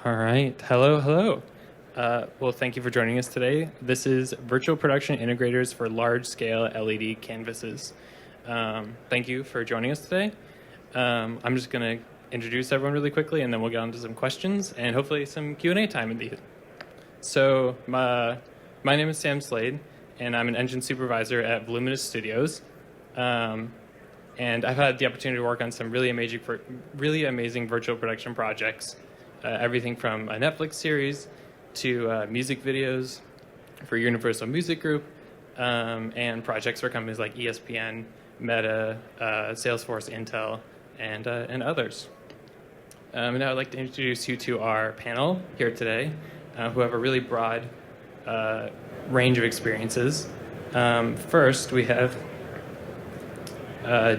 All right. Hello, hello. Well, thank you for joining us today. This is Virtual Production Integrators for Large-Scale LED Canvases. Thank you for joining us today. I'm just going to introduce everyone really quickly, and then we'll get on to some questions and hopefully some Q&A time indeed. So my name is Sam Slade, and I'm an engine supervisor at Voluminous Studios. And I've had the opportunity to work on some really amazing virtual production projects. Everything from a Netflix series to music videos for Universal Music Group and projects for companies like ESPN, Meta, Salesforce, Intel, and others. And I'd like to introduce you to our panel here today, who have a really broad range of experiences. First, we have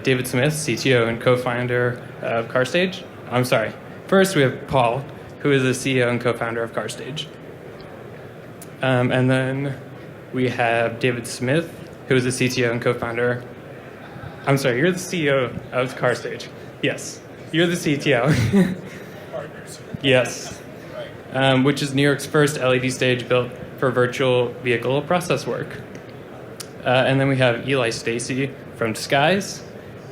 David Smith, CTO and co-founder of CarStage. I'm sorry. First, we have Paul, who is the CEO and co-founder of CarStage. And then we have David Smith, who is the CTO and co-founder. I'm sorry, you're the CEO of CarStage. Yes, you're the CTO. Partners. Yes. Which is New York's first LED stage built for virtual vehicle process work. And then we have Eli Stacy from Skies.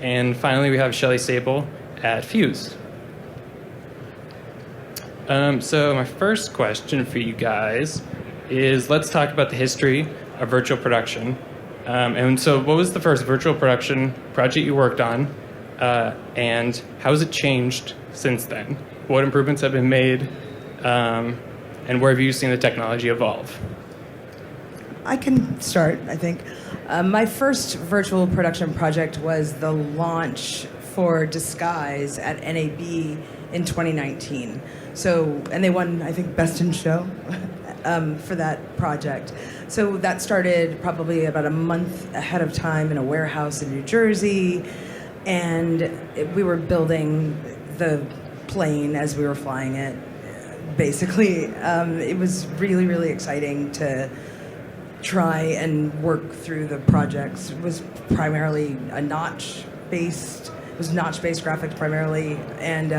And finally, we have Shelley Sable at Fuse. So my first question for you guys is, let's talk about the history of virtual production. And so what was the first virtual production project you worked on? And how has it changed since then? What improvements have been made? And where have you seen the technology evolve? I can start, I think. My first virtual production project was the launch for Disguise at NAB in 2019. And they won, I think, Best in Show for that project. So that started probably about a month ahead of time in a warehouse in New Jersey. And we were building the plane as we were flying it, basically. It was really, really exciting to try and work through the projects. It was primarily notch-based graphics primarily, and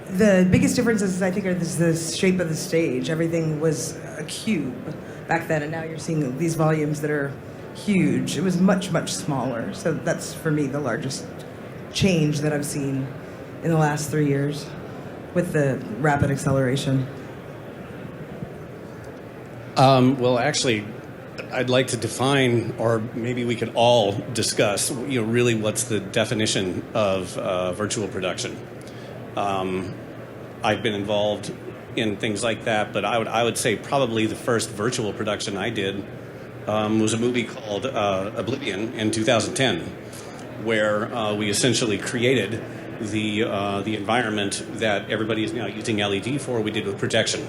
the biggest difference is, I think, is the shape of the stage. Everything was a cube back then, and now you're seeing these volumes that are huge. It was much, much smaller. So that's, for me, the largest change that I've seen in the last 3 years with the rapid acceleration. Well, actually, I'd like to define, or maybe we could all discuss, really what's the definition of virtual production. I've been involved in things like that, but I would say probably the first virtual production I did was a movie called Oblivion in 2010, where we essentially created the environment that everybody is now using LED for. We did with projection.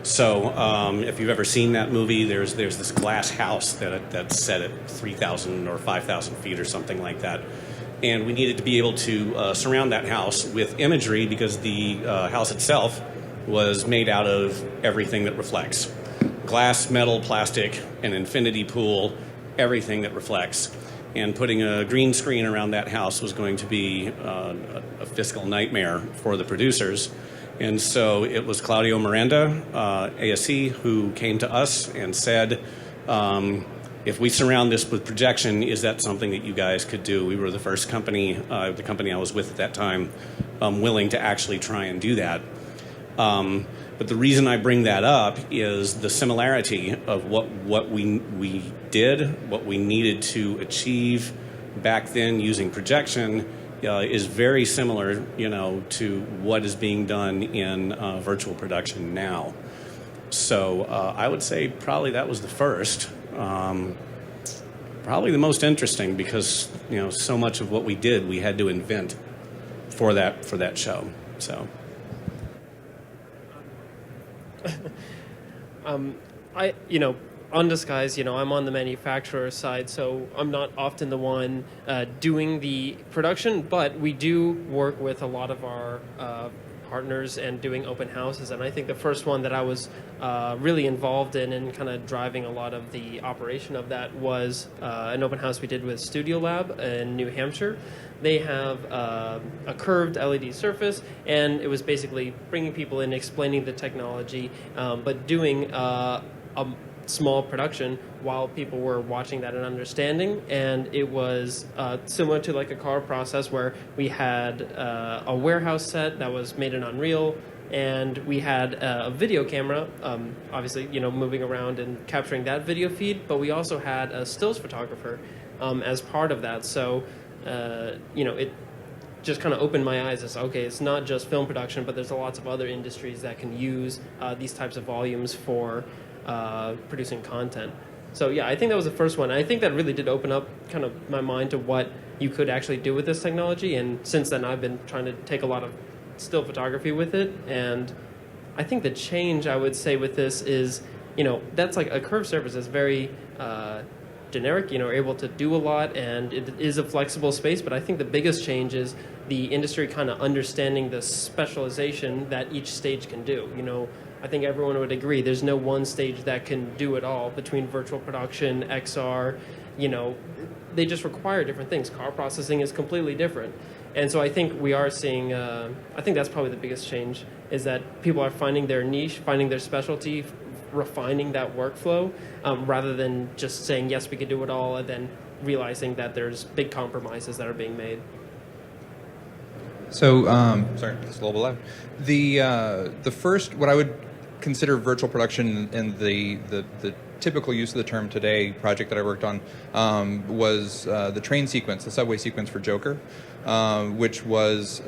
So if you've ever seen that movie, there's this glass house that's set at 3,000 or 5,000 feet or something like that. And we needed to be able to surround that house with imagery because the house itself was made out of everything that reflects. Glass, metal, plastic, an infinity pool, everything that reflects. And putting a green screen around that house was going to be a fiscal nightmare for the producers. And so it was Claudio Miranda, ASC, who came to us and said, if we surround this with projection, is that something that you guys could do? We were the first company, the company I was with at that time, willing to actually try and do that. But the reason I bring that up is the similarity of what we did, what we needed to achieve back then using projection, is very similar, to what is being done in virtual production now. So I would say probably that was the first. Probably the most interesting because, so much of what we did, we had to invent for that show. So. On Disguise, I'm on the manufacturer side, so I'm not often the one doing the production, but we do work with a lot of our partners and doing open houses. And I think the first one that I was really involved in and kind of driving a lot of the operation of that was an open house we did with Studio Lab in New Hampshire. They have a curved LED surface, and it was basically bringing people in, explaining the technology, but doing a small production while people were watching that and understanding. And it was similar to like a car process where we had a warehouse set that was made in Unreal, and we had a video camera, obviously, moving around and capturing that video feed, but we also had a stills photographer as part of that. So it just kind of opened my eyes as, okay, it's not just film production, but there's lots of other industries that can use these types of volumes for producing content. So yeah, I think that was the first one. I think that really did open up kind of my mind to what you could actually do with this technology. And since then, I've been trying to take a lot of still photography with it. And I think the change I would say with this is, that's like a curved surface is very generic, able to do a lot, and it is a flexible space. But I think the biggest change is the industry kind of understanding the specialization that each stage can do. I think everyone would agree there's no one stage that can do it all between virtual production, XR, they just require different things. Car processing is completely different. And so I think we are seeing, I think that's probably the biggest change, is that people are finding their niche, finding their specialty, refining that workflow, rather than just saying, yes, we can do it all, and then realizing that there's big compromises that are being made. So, sorry, it's a little bit loud. The first, what I would consider virtual production in the typical use of the term today project that I worked on was the train sequence, the subway sequence for Joker, which was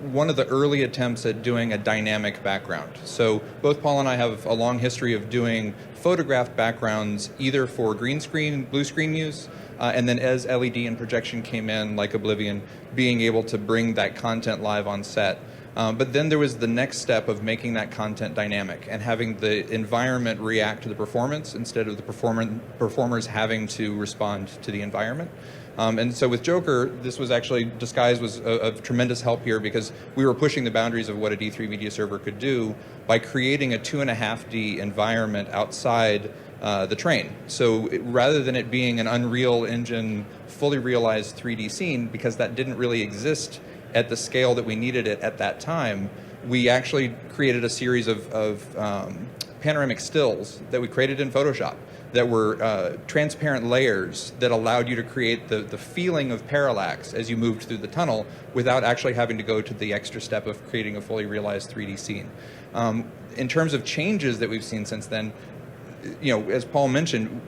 one of the early attempts at doing a dynamic background. So both Paul and I have a long history of doing photographed backgrounds either for green screen, blue screen use, and then as LED and projection came in, like Oblivion, being able to bring that content live on set. But then there was the next step of making that content dynamic and having the environment react to the performance instead of the performers having to respond to the environment. And so with Joker, this was actually, Disguise was of tremendous help here because we were pushing the boundaries of what a D3 media server could do by creating a 2.5D environment outside the train. So rather than it being an Unreal Engine fully realized 3D scene, because that didn't really exist at the scale that we needed it at that time, we actually created a series of panoramic stills that we created in Photoshop that were transparent layers that allowed you to create the feeling of parallax as you moved through the tunnel without actually having to go to the extra step of creating a fully realized 3D scene. In terms of changes that we've seen since then, as Paul mentioned,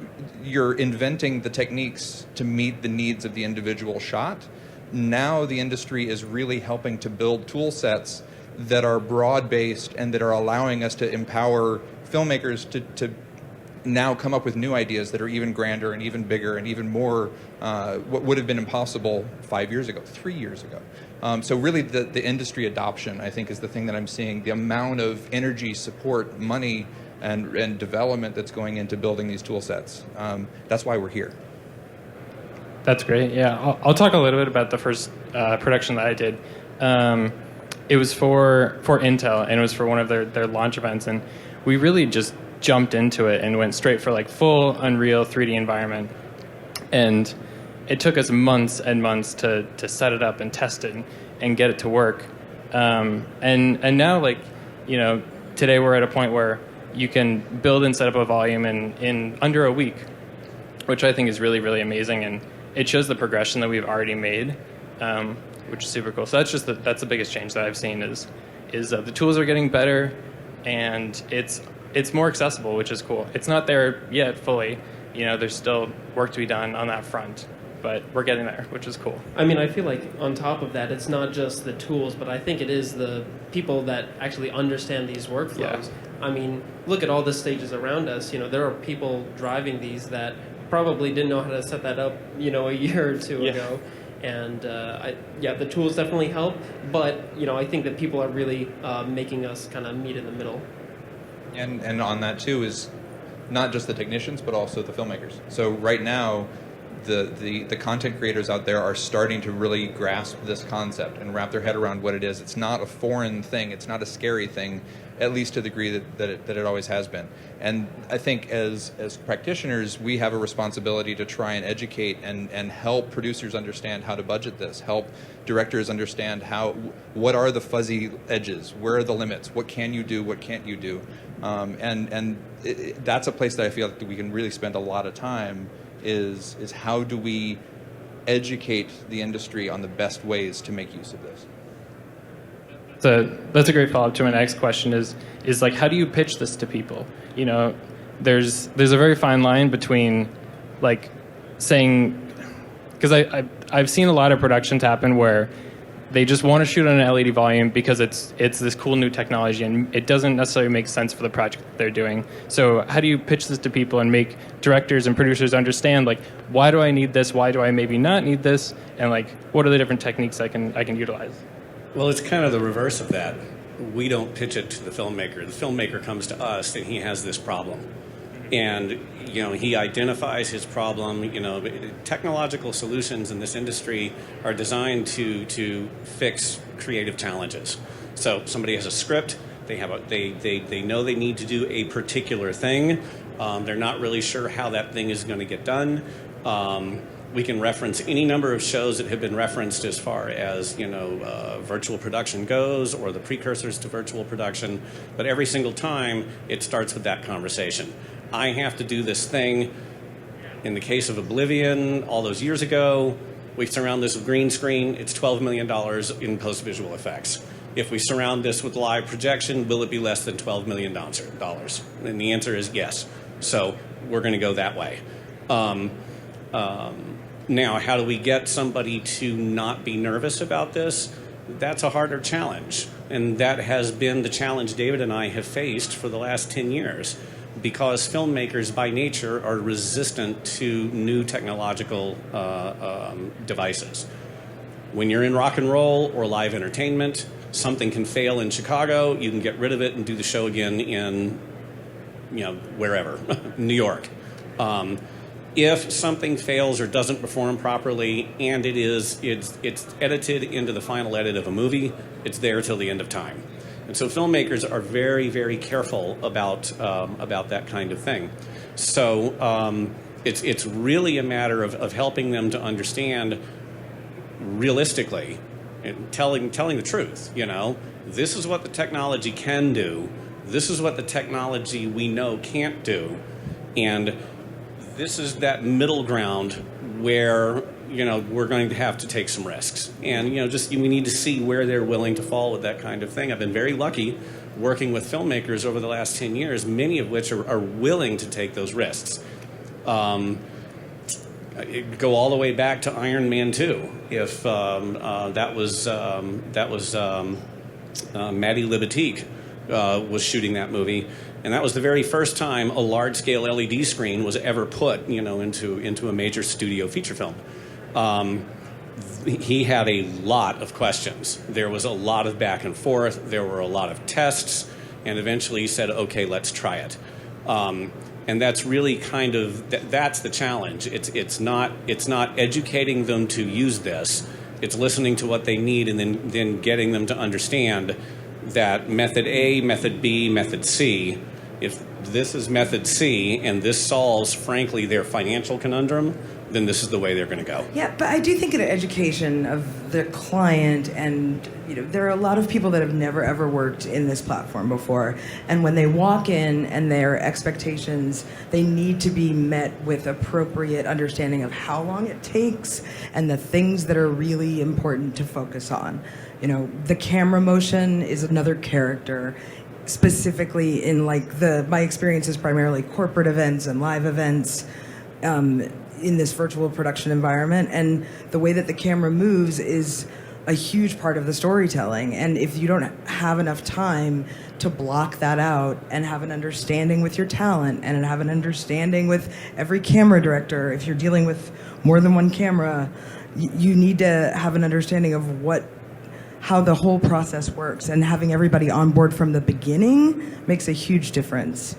you're inventing the techniques to meet the needs of the individual shot. Now the industry is really helping to build tool sets that are broad-based and that are allowing us to empower filmmakers to now come up with new ideas that are even grander and even bigger and even more what would have been impossible 5 years ago, 3 years ago. So really the industry adoption, I think, is the thing that I'm seeing. The amount of energy, support, money, and development that's going into building these tool sets. That's why we're here. That's great. Yeah, I'll talk a little bit about the first production that I did. It was for Intel, and it was for one of their launch events, and we really just jumped into it and went straight for like full Unreal 3D environment. And it took us months and months to set it up and test it and get it to work. And now, today we're at a point where you can build and set up a volume in under a week, which I think is really, really amazing. And it shows the progression that we've already made, which is super cool. So that's the biggest change that I've seen is the tools are getting better, and it's more accessible, which is cool. It's not there yet fully. There's still work to be done on that front, but we're getting there, which is cool. I mean, I feel like on top of that, it's not just the tools, but I think it is the people that actually understand these workflows. Yeah. I mean, look at all the stages around us. There are people driving these that probably didn't know how to set that up, a year or two ago. And the tools definitely help, but I think that people are really making us kind of meet in the middle. And on that too is not just the technicians, but also the filmmakers. So right now, the content creators out there are starting to really grasp this concept and wrap their head around what it is. It's not a foreign thing. It's not a scary thing, at least to the degree that it always has been. And I think as practitioners, we have a responsibility to try and educate and help producers understand how to budget this, help directors understand what are the fuzzy edges, where are the limits, what can you do, what can't you do. That's a place that I feel that we can really spend a lot of time is how do we educate the industry on the best ways to make use of this. That's a great follow-up to my next question is like, how do you pitch this to people? You know, there's a very fine line between like saying, because I've seen a lot of productions happen where they just want to shoot on an LED volume because it's this cool new technology and it doesn't necessarily make sense for the project that they're doing. So how do you pitch this to people and make directors and producers understand, like, why do I need this? Why do I maybe not need this? And like, what are the different techniques I can utilize? Well, it's kind of the reverse of that. We don't pitch it to the filmmaker. The filmmaker comes to us and he has this problem. And, you know, he identifies his problem. You know, technological solutions in this industry are designed to fix creative challenges. So somebody has a script, they know they need to do a particular thing. They're not really sure how that thing is going to get done. We can reference any number of shows that have been referenced as far as, you know, virtual production goes or the precursors to virtual production. But every single time, it starts with that conversation. I have to do this thing. In the case of Oblivion, all those years ago, we surround this with green screen. It's $12 million in post-visual effects. If we surround this with live projection, will it be less than $12 million? And the answer is yes. So we're going to go that way. Now, how do we get somebody to not be nervous about this? That's a harder challenge. And that has been the challenge David and I have faced for the last 10 years because filmmakers by nature are resistant to new technological devices. When you're in rock and roll or live entertainment, something can fail in Chicago, you can get rid of it and do the show again in, you know, wherever, New York. If something fails or doesn't perform properly and it's edited into the final edit of a movie, it's there till the end of time. And so filmmakers are very, very careful about that kind of thing. So it's really a matter of helping them to understand realistically and telling the truth. You know, this is what the technology can do. This is what the technology we know can't do. And this is that middle ground where, you know, we're going to have to take some risks. And, you know, we need to see where they're willing to fall with that kind of thing. I've been very lucky working with filmmakers over the last 10 years, many of which are willing to take those risks. Go all the way back to Iron Man 2. If that was Maddie Libatique was shooting that movie. And that was the very first time a large-scale LED screen was ever put, you know, into a major studio feature film. He had a lot of questions. There was a lot of back and forth. There were a lot of tests, and eventually he said, "Okay, let's try it." And that's really kind of that's the challenge. It's not educating them to use this. It's listening to what they need and then getting them to understand that method A, method B, method C. If this is method C and this solves, frankly, their financial conundrum, then this is the way they're going to go. Yeah, but I do think an education of the client, and you know, there are a lot of people that have never ever worked in this platform before, and when they walk in and their expectations, they need to be met with appropriate understanding of how long it takes and the things that are really important to focus on. You know, the camera motion is another character. Specifically in my experience is primarily corporate events and live events in this virtual production environment, and the way that the camera moves is a huge part of the storytelling. And if you don't have enough time to block that out and have an understanding with your talent and have an understanding with every camera director, if you're dealing with more than one camera, you need to have an understanding of how the whole process works, and having everybody on board from the beginning makes a huge difference,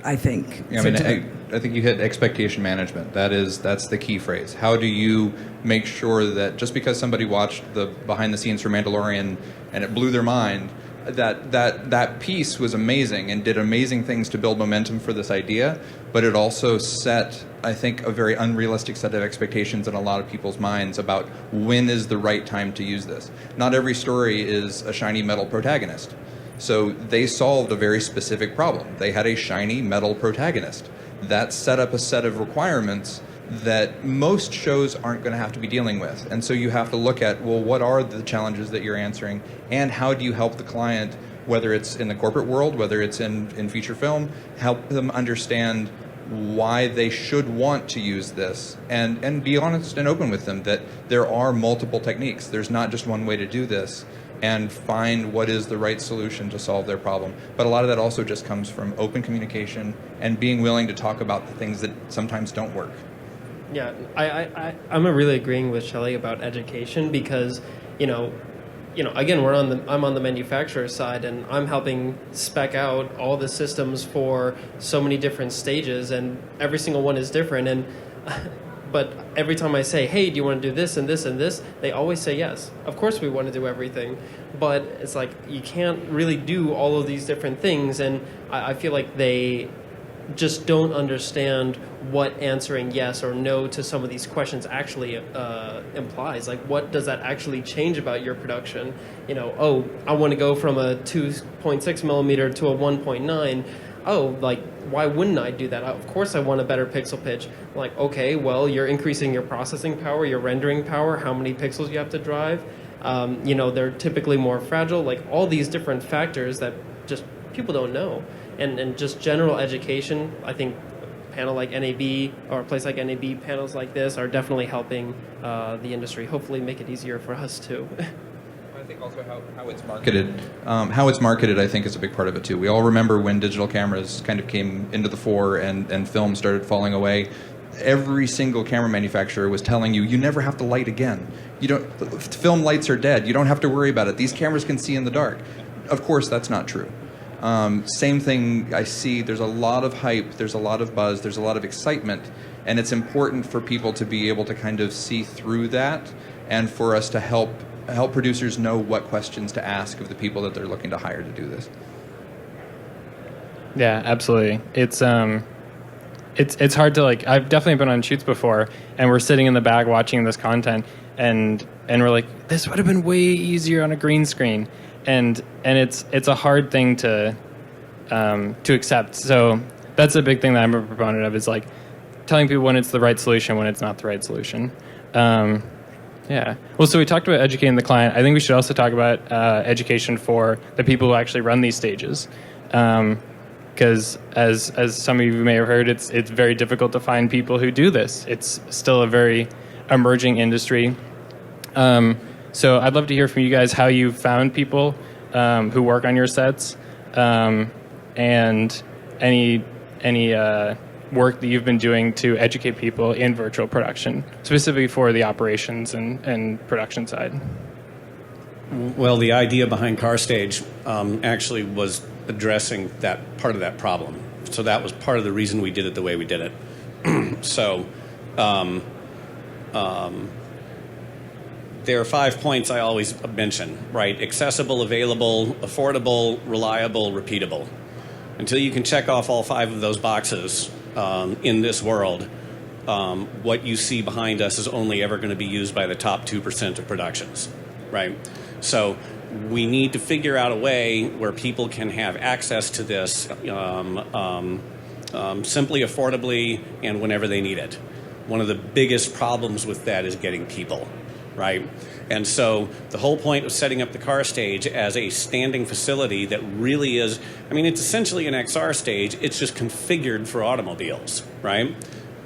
I think. Yeah, I mean, think you hit expectation management. That's the key phrase. How do you make sure that just because somebody watched the behind the scenes for Mandalorian and it blew their mind, that piece was amazing and did amazing things to build momentum for this idea, but it also set, I think, a very unrealistic set of expectations in a lot of people's minds about when is the right time to use this. Not every story is a shiny metal protagonist. So they solved a very specific problem. They had a shiny metal protagonist. That set up a set of requirements that most shows aren't going to have to be dealing with. And so you have to look at, well, what are the challenges that you're answering, and how do you help the client, whether it's in the corporate world, whether it's in feature film, help them understand why they should want to use this, and be honest and open with them that there are multiple techniques. There's not just one way to do this, and find what is the right solution to solve their problem. But a lot of that also just comes from open communication and being willing to talk about the things that sometimes don't work. Yeah, I'm really agreeing with Shelley about education because, again, I'm on the manufacturer side, and I'm helping spec out all the systems for so many different stages, and every single one is different. And but every time I say, hey, do you want to do this and this and this, they always say yes. Of course we want to do everything, but it's like you can't really do all of these different things, and I feel like they just don't understand what answering yes or no to some of these questions actually implies. Like, what does that actually change about your production? I want to go from a 2.6 millimeter to a 1.9. Why wouldn't I do that? Of course I want a better pixel pitch. Like, okay, well, you're increasing your processing power, your rendering power, how many pixels you have to drive. They're typically more fragile. Like, all these different factors that just people don't know. And just general education, I think a panel like NAB or a place like NAB, panels like this are definitely helping the industry, hopefully make it easier for us too. I think also how it's marketed. How it's marketed, I think, is a big part of it too. We all remember when digital cameras kind of came into the fore and film started falling away. Every single camera manufacturer was telling you never have to light again. Film lights are dead. You don't have to worry about it. These cameras can see in the dark. Of course, that's not true. Same thing I see. There's a lot of hype. There's a lot of buzz. There's a lot of excitement. And it's important for people to be able to kind of see through that, and for us to help producers know what questions to ask of the people that they're looking to hire to do this. Yeah, absolutely. It's hard to I've definitely been on shoots before, and we're sitting in the back watching this content, and we're like, this would have been way easier on a green screen, and it's a hard thing to accept. So that's a big thing that I'm a proponent of, is like telling people when it's the right solution, when it's not the right solution. Yeah. Well, so we talked about educating the client. I think we should also talk about education for the people who actually run these stages. Because as some of you may have heard, it's very difficult to find people who do this. It's still a very emerging industry. So I'd love to hear from you guys how you found people who work on your sets, and any work that you've been doing to educate people in virtual production, specifically for the operations and production side. Well, the idea behind Car Stage actually was addressing that part of that problem. So that was part of the reason we did it the way we did it. So there are 5 points I always mention, right? Accessible, available, affordable, reliable, repeatable. Until you can check off all 5 of those boxes in this world, what you see behind us is only ever going to be used by the top 2% of productions, right? So we need to figure out a way where people can have access to this simply, affordably, and whenever they need it. One of the biggest problems with that is getting people, right? And so the whole point of setting up the Car Stage as a standing facility that really is, it's essentially an XR stage. It's just configured for automobiles, right?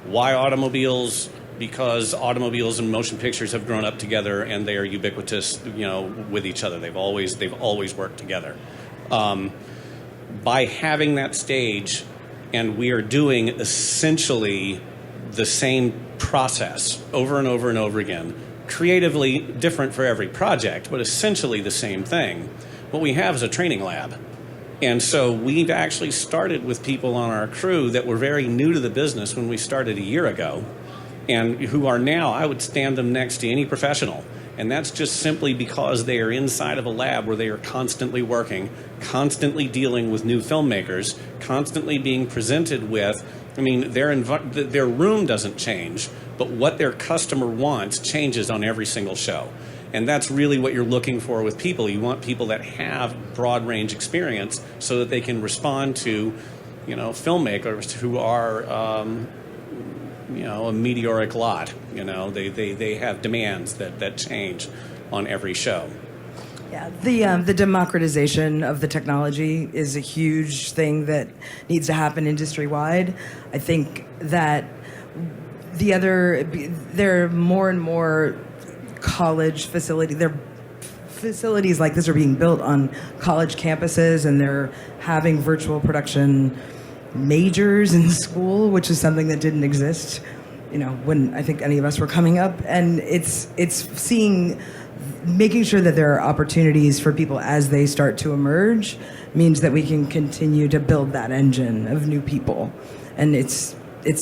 Why automobiles? Because automobiles and motion pictures have grown up together, and they are ubiquitous, with each other. They've always worked together. By having that stage, and we are doing essentially the same process over and over and over again, creatively different for every project, but essentially the same thing. What we have is a training lab. And so we've actually started with people on our crew that were very new to the business when we started a year ago, and who are now, I would stand them next to any professional. And that's just simply because they are inside of a lab where they are constantly working, constantly dealing with new filmmakers, constantly being presented with, I mean, their room doesn't change, but what their customer wants changes on every single show. And that's really what you're looking for with people. You want people that have broad range experience so that they can respond to, filmmakers who are, a meteoric lot. They have demands that change on every show. Yeah, the democratization of the technology is a huge thing that needs to happen industry-wide. I think that there are more and more college facilities like this are being built on college campuses, and they're having virtual production majors in school, which is something that didn't exist, when I think any of us were coming up. And it's making sure that there are opportunities for people as they start to emerge means that we can continue to build that engine of new people. And it's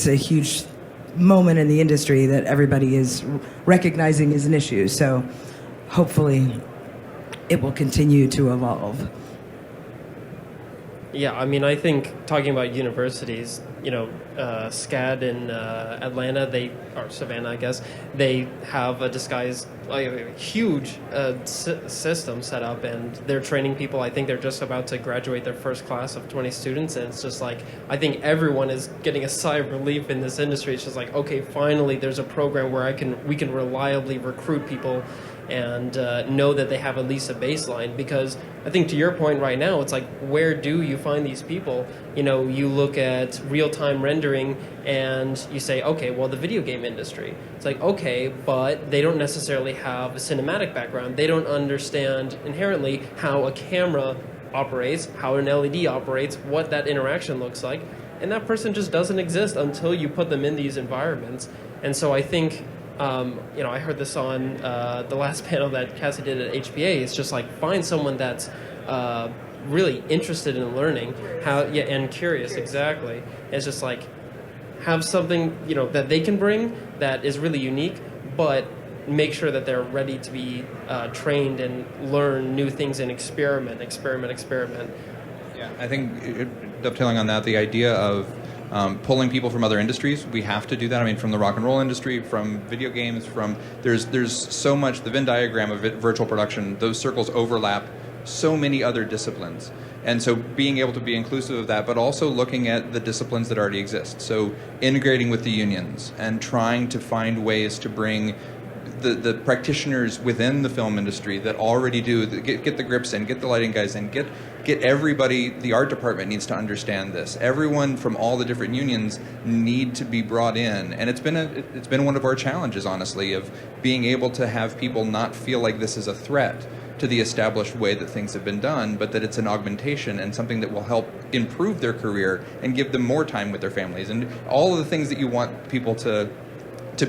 a huge moment in the industry that everybody is recognizing as an issue. So hopefully it will continue to evolve. Yeah, I mean, I think talking about universities, SCAD in Atlanta, or Savannah, I guess, they have a huge system set up, and they're training people. I think they're just about to graduate their first class of 20 students, and it's just like, I think everyone is getting a sigh of relief in this industry. It's just like, okay, finally there's a program where we can reliably recruit people and know that they have at least a baseline. Because I think to your point right now, it's like, where do you find these people? You look at real-time rendering and you say, okay, well, the video game industry. It's like, okay, but they don't necessarily have a cinematic background. They don't understand inherently how a camera operates, how an LED operates, what that interaction looks like. And that person just doesn't exist until you put them in these environments. And so I think, I heard this on the last panel that Cassie did at HPA. It's just like, find someone that's really interested in learning and curious. Exactly. It's just like, have something that they can bring that is really unique, but make sure that they're ready to be trained and learn new things and experiment. Yeah, I think dovetailing on that, the idea of pulling people from other industries, we have to do that. I mean, from the rock and roll industry, from video games, there's so much, the Venn diagram of virtual production, those circles overlap so many other disciplines. And so being able to be inclusive of that, but also looking at the disciplines that already exist. So integrating with the unions and trying to find ways to bring the practitioners within the film industry that already get the grips in, get the lighting guys in, get everybody. The art department needs to understand this. Everyone from all the different unions need to be brought in, and it's been one of our challenges, honestly, of being able to have people not feel like this is a threat to the established way that things have been done, but that it's an augmentation and something that will help improve their career and give them more time with their families and all of the things that you want people to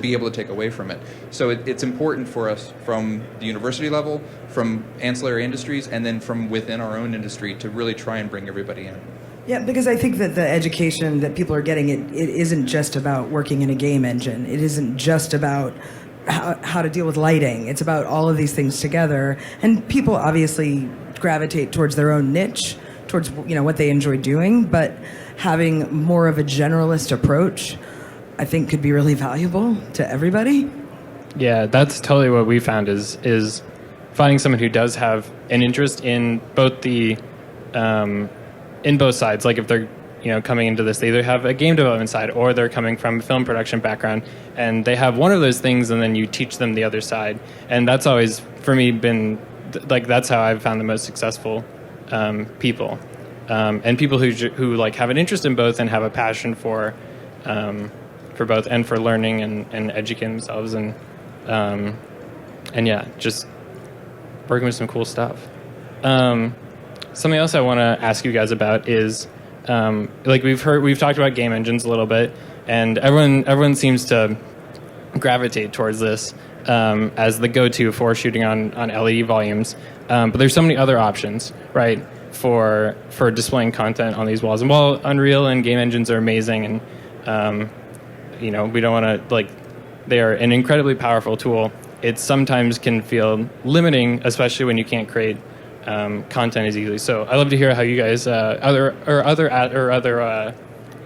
be able to take away from it. So it's important for us from the university level, from ancillary industries, and then from within our own industry to really try and bring everybody in. Yeah, because I think that the education that people are getting, it isn't just about working in a game engine. It isn't just about how to deal with lighting. It's about all of these things together. And people obviously gravitate towards their own niche, towards what they enjoy doing, but having more of a generalist approach, I think, could be really valuable to everybody. Yeah, that's totally what we found is finding someone who does have an interest in both in both sides. Like if they're coming into this, they either have a game development side or they're coming from a film production background, and they have one of those things, and then you teach them the other side. And that's always for me been like, that's how I've found the most successful people, and people who like have an interest in both and have a passion for both, and for learning and educating themselves, and yeah, just working with some cool stuff. Something else I want to ask you guys about is like we've talked about game engines a little bit, and everyone seems to gravitate towards this as the go-to for shooting on LED volumes. But there's so many other options, right? for displaying content on these walls. And while Unreal and game engines are amazing, and we don't want to they are an incredibly powerful tool. It sometimes can feel limiting, especially when you can't create content as easily. So I'd love to hear how you guys other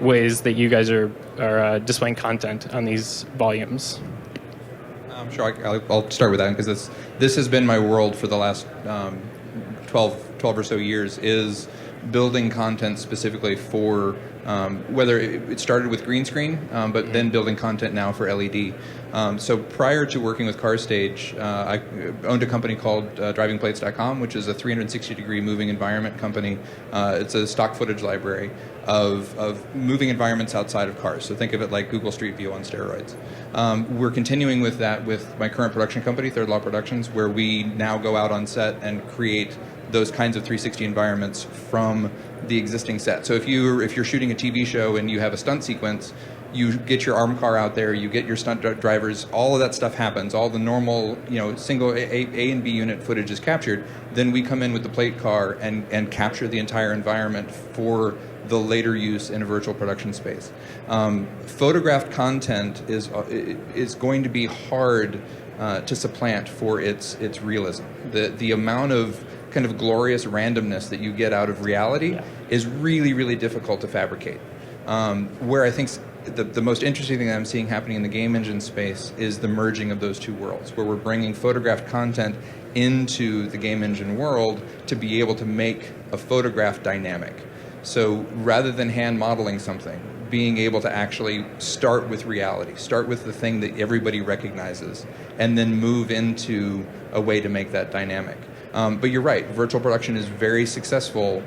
ways that you guys are displaying content on these volumes. Sure, I'll start with that because this has been my world for the last 12 or so years, is building content specifically for whether it started with green screen, but then building content now for LED. So prior to working with CarStage, I owned a company called drivingplates.com, which is a 360-degree moving environment company. It's a stock footage library of moving environments outside of cars. So think of it like Google Street View on steroids. We're continuing with that with my current production company, Third Law Productions, where we now go out on set and create those kinds of 360 environments from the existing set. So if you're shooting a TV show and you have a stunt sequence, you get your arm car out there, you get your stunt drivers, all of that stuff happens, all the normal, single A and B unit footage is captured. Then we come in with the plate car and capture the entire environment for the later use in a virtual production space. Photographed content is going to be hard to supplant for its realism. The amount of kind of glorious randomness that you get out of reality is really, really difficult to fabricate. Where I think the most interesting thing that I'm seeing happening in the game engine space is the merging of those two worlds, where we're bringing photographed content into the game engine world to be able to make a photograph dynamic. So rather than hand modeling something, being able to actually start with reality, start with the thing that everybody recognizes, and then move into a way to make that dynamic. But you're right, virtual production is very successful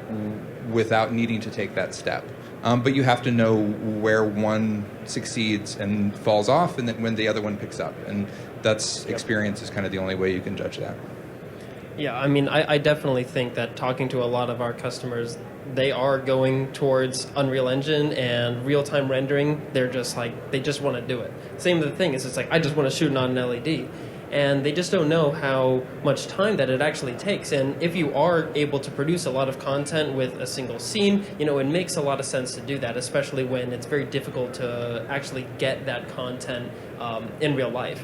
without needing to take that step. But you have to know where one succeeds and falls off, and then when the other one picks up. And that's experience is kind of the only way you can judge that. Yeah, I mean, I definitely think that talking to a lot of our customers, they are going towards Unreal Engine and real-time rendering. They're just they just want to do it. Same the thing is, it's I just want to shoot it on an LED. And they just don't know how much time that it actually takes. And if you are able to produce a lot of content with a single scene, it makes a lot of sense to do that, especially when it's very difficult to actually get that content in real life.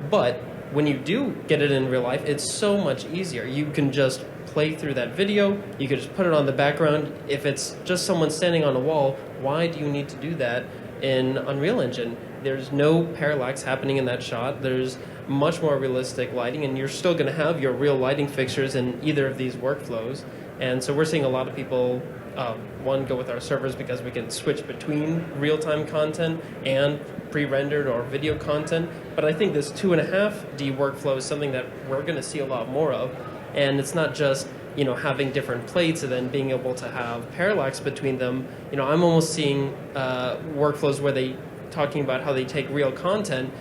But when you do get it in real life, it's so much easier. You can just play through that video. You can just put it on the background. If it's just someone standing on a wall, why do you need to do that in Unreal Engine? There's no parallax happening in that shot. There's much more realistic lighting, and you're still going to have your real lighting fixtures in either of these workflows. And so we're seeing a lot of people, go with our servers because we can switch between real-time content and pre-rendered or video content. But I think this 2.5D workflow is something that we're going to see a lot more of. And it's not just having different plates and then being able to have parallax between them. I'm almost seeing workflows where they talking about how they take real content.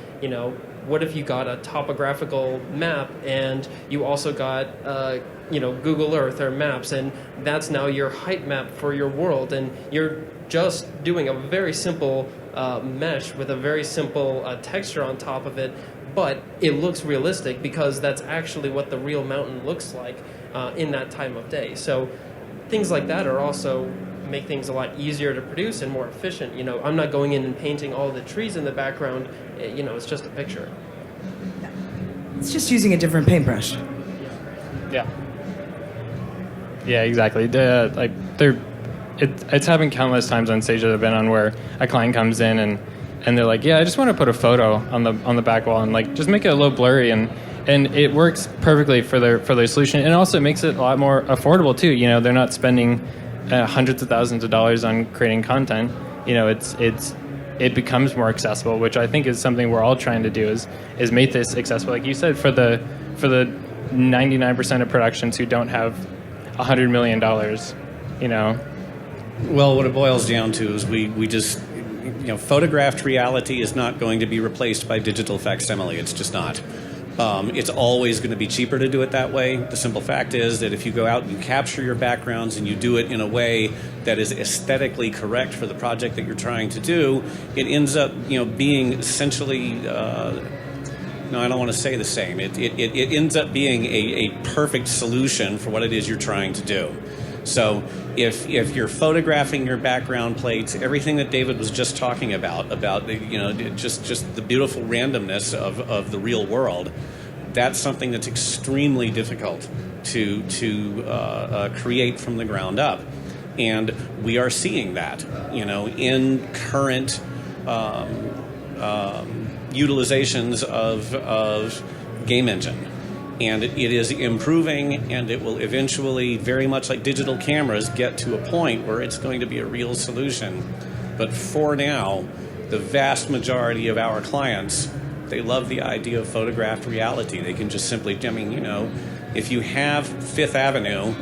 What if you got a topographical map and you also got Google Earth or Maps, and that's now your height map for your world, and you're just doing a very simple mesh with a very simple texture on top of it, but it looks realistic because that's actually what the real mountain looks like in that time of day. So things like that are also make things a lot easier to produce and more efficient. I'm not going in and painting all the trees in the background. It's just a picture. It's just using a different paintbrush. Yeah. Yeah, exactly. It's happened countless times on stage that I've been on where a client comes in and they're like, yeah, I just want to put a photo on the back wall and just make it a little blurry, and it works perfectly for their solution, and also it makes it a lot more affordable too. They're not spending hundreds of thousands of dollars on creating content. It becomes more accessible, which I think is something we're all trying to do is make this accessible. Like you said, for the 99% of productions who don't have $100 million, Well, what it boils down to is we just, photographed reality is not going to be replaced by digital facsimile. It's just not. It's always going to be cheaper to do it that way. The simple fact is that if you go out and you capture your backgrounds and you do it in a way that is aesthetically correct for the project that you're trying to do, it ends up, being essentially, no, I don't want to say the same. It ends up being a perfect solution for what it is you're trying to do. So if you're photographing your background plates, everything that David was just talking about just the beautiful randomness of the real world, that's something that's extremely difficult to create from the ground up. And we are seeing that, in current utilizations of Game Engine. And it is improving, and it will eventually, very much like digital cameras, get to a point where it's going to be a real solution. But for now, the vast majority of our clients, they love the idea of photographed reality. They can just simply, if you have Fifth Avenue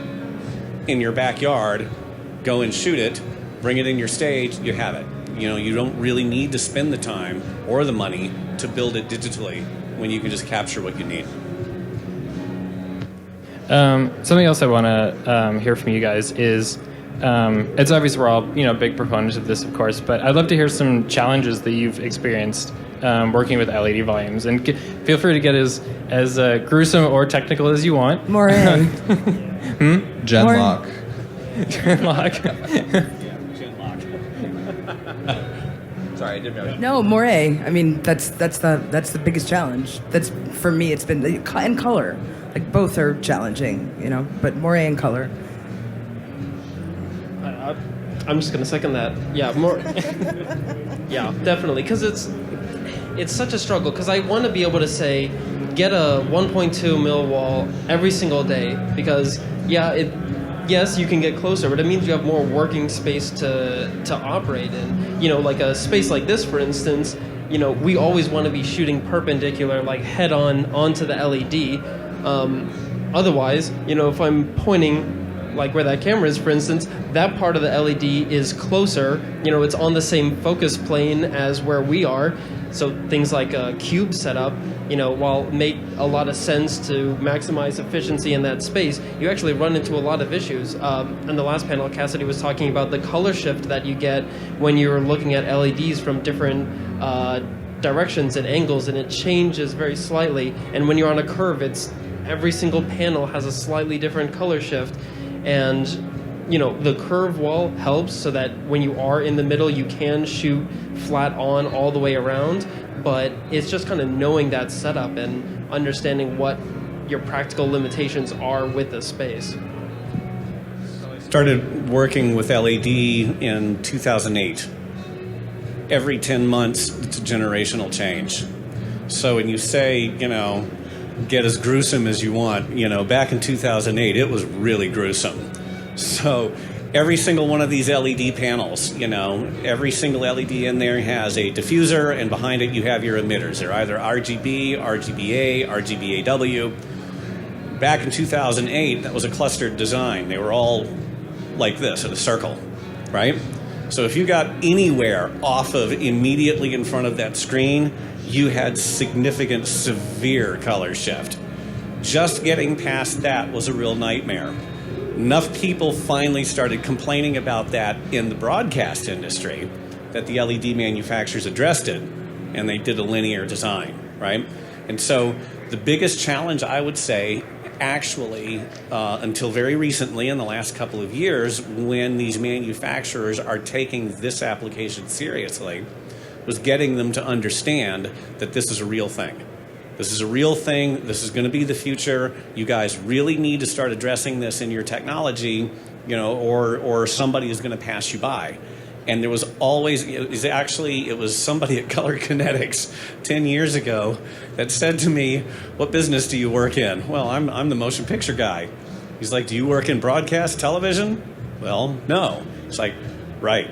in your backyard, go and shoot it, bring it in your stage, you have it. You don't really need to spend the time or the money to build it digitally when you can just capture what you need. Something else I want to hear from you guys is, it's obvious we're all big proponents of this, of course, but I'd love to hear some challenges that you've experienced working with LED volumes, and feel free to get as gruesome or technical as you want. Moray. Genlock. Genlock. Sorry, I didn't know. No, Moray. I mean, that's the biggest challenge. That's, for me, it's been and color. Like, both are challenging, but Moray and color. I'm just gonna second that. Yeah, more. Yeah, definitely, because it's such a struggle. Because I want to be able to say, get a 1.2 mil wall every single day. Because yes, you can get closer, but it means you have more working space to operate in. Like a space like this, for instance. We always want to be shooting perpendicular, like head on onto the LED. Otherwise, if I'm pointing like where that camera is, for instance, that part of the LED is closer. It's on the same focus plane as where we are. So things like a cube setup, while make a lot of sense to maximize efficiency in that space, you actually run into a lot of issues. In the last panel, Cassidy was talking about the color shift that you get when you're looking at LEDs from different directions and angles, and it changes very slightly. And when you're on a curve, every single panel has a slightly different color shift. And the curve wall helps so that when you are in the middle, you can shoot flat on all the way around. But it's just kind of knowing that setup and understanding what your practical limitations are with the space. Started working with LED in 2008. Every 10 months, it's a generational change. So when you say, get as gruesome as you want, back in 2008, it was really gruesome. So every single one of these LED panels, every single LED in there has a diffuser, and behind it you have your emitters. They're either RGB, RGBA, RGBAW. Back in 2008, that was a clustered design. They were all like this, in a circle, right? So if you got anywhere off of immediately in front of that screen, you had significant, severe color shift. Just getting past that was a real nightmare. Enough people finally started complaining about that in the broadcast industry that the LED manufacturers addressed it, and they did a linear design, right? And so the biggest challenge, I would say, actually, until very recently, in the last couple of years, when these manufacturers are taking this application seriously, was getting them to understand that this is a real thing. This is a real thing. This is going to be the future. You guys really need to start addressing this in your technology, or somebody is going to pass you by. And there was always, it was somebody at Color Kinetics 10 years ago that said to me, "What business do you work in?" "Well, I'm the motion picture guy." He's like, "Do you work in broadcast television?" "Well, no." It's like, right.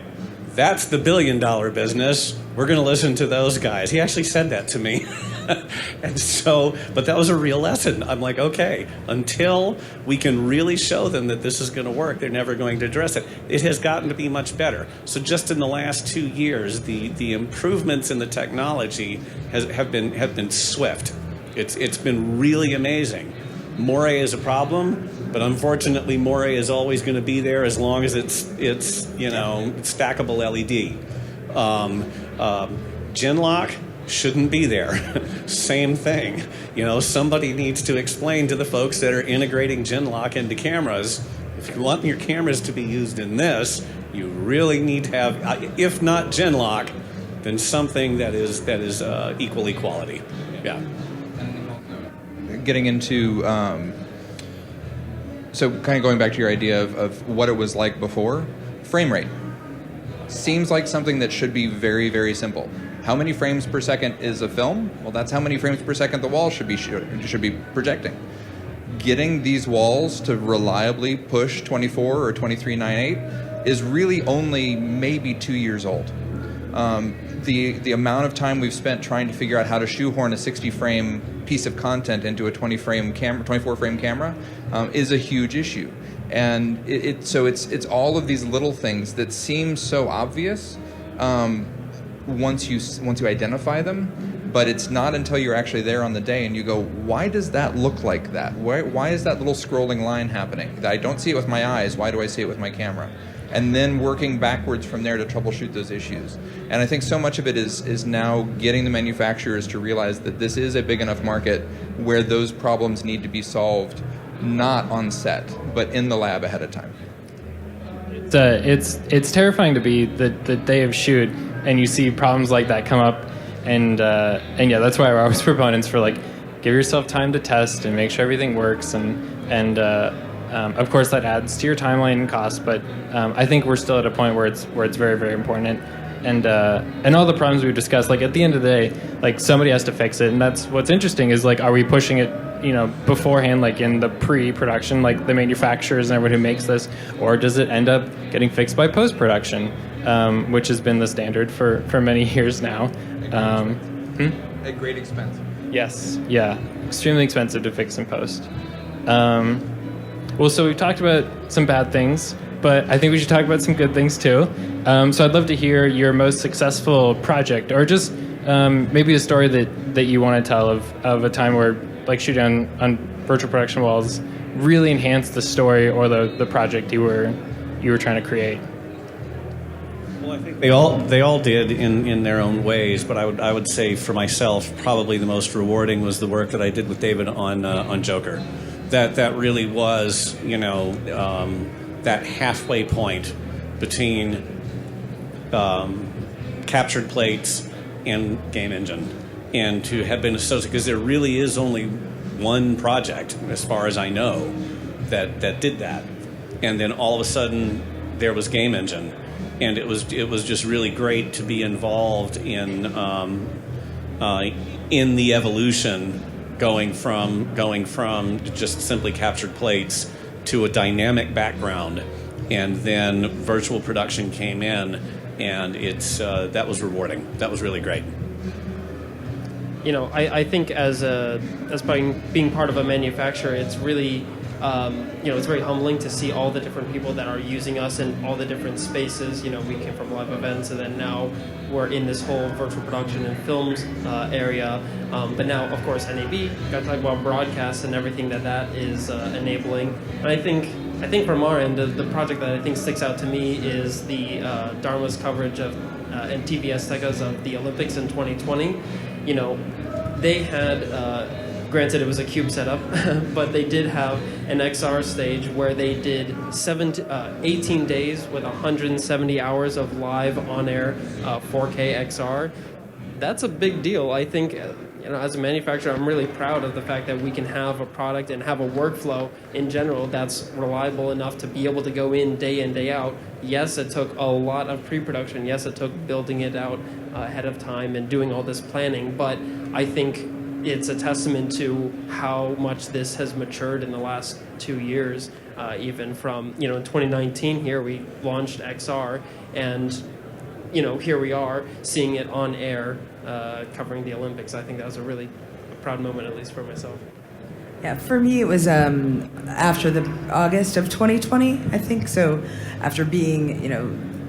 That's the billion-dollar business. We're going to listen to those guys. He actually said that to me. And so, but that was a real lesson. I'm like, okay, until we can really show them that this is going to work, they're never going to address it. It has gotten to be much better. So just in the last 2 years, the improvements in the technology have been swift. It's been really amazing. Moray is a problem, but unfortunately, Moray is always going to be there as long as it's stackable LED. Genlock shouldn't be there. Same thing. Somebody needs to explain to the folks that are integrating Genlock into cameras, if you want your cameras to be used in this, you really need to have, if not Genlock, then something that is equally quality. Yeah. Getting into so kind of going back to your idea of what it was like before, frame rate seems like something that should be very, very simple. How many frames per second is a film? Well, that's how many frames per second the wall should be projecting. Getting these walls to reliably push 24 or 2398 is really only maybe 2 years old. The amount of time we've spent trying to figure out how to shoehorn a 60 frame piece of content into a 24 frame camera is a huge issue. And it's all of these little things that seem so obvious once you identify them, but it's not until you're actually there on the day and you go, why does that look like that? Why is that little scrolling line happening? I don't see it with my eyes. Why do I see it with my camera? And then working backwards from there to troubleshoot those issues. And I think so much of it is now getting the manufacturers to realize that this is a big enough market where those problems need to be solved not on set, but in the lab ahead of time. It's terrifying to be the day of shoot and you see problems like that come up, and yeah, that's why we're always proponents for like give yourself time to test and make sure everything works, and of course that adds to your timeline and cost, but I think we're still at a point where it's very, very important. And all the problems we've discussed, like at the end of the day, like somebody has to fix it, and that's what's interesting is like, are we pushing it, beforehand, like in the pre-production, like the manufacturers and everyone who makes this, or does it end up getting fixed by post-production, which has been the standard for many years now. At great expense. Yes, yeah, extremely expensive to fix in post. Well, so we've talked about some bad things, but I think we should talk about some good things too. So I'd love to hear your most successful project, or just maybe a story that you want to tell of a time where like shooting on virtual production walls really enhanced the story or the project you were trying to create. Well, I think they all did in their own ways, but I would say for myself, probably the most rewarding was the work that I did with David on Joker. That really was, that halfway point between captured plates and game engine, and to have been associated, because there really is only one project, as far as I know, that did that, and then all of a sudden there was game engine, and it was just really great to be involved in the evolution, going from just simply captured plates to a dynamic background, and then virtual production came in, and that was rewarding. That was really great. I think as being part of a manufacturer, it's really, it's very humbling to see all the different people that are using us in all the different spaces. We came from live events, and then now we're in this whole virtual production and films area. But now, of course, NAB, got to talk about broadcast and everything that is enabling. And I think from our end, the project that I think sticks out to me is the Dharma's coverage of and TV Aztecas of the Olympics in 2020. They had, granted it was a cube setup, but they did have an XR stage where they did 18 days with 170 hours of live on-air 4K XR. That's a big deal. I think, as a manufacturer, I'm really proud of the fact that we can have a product and have a workflow in general that's reliable enough to be able to go in, day out. Yes, it took a lot of pre-production. Yes, it took building it out ahead of time and doing all this planning. But I think it's a testament to how much this has matured in the last 2 years. Even from, in 2019 here, we launched XR, and here we are seeing it on air, covering the Olympics. I think that was a really proud moment, at least for myself. Yeah, for me it was after the August of 2020, I think. So after being,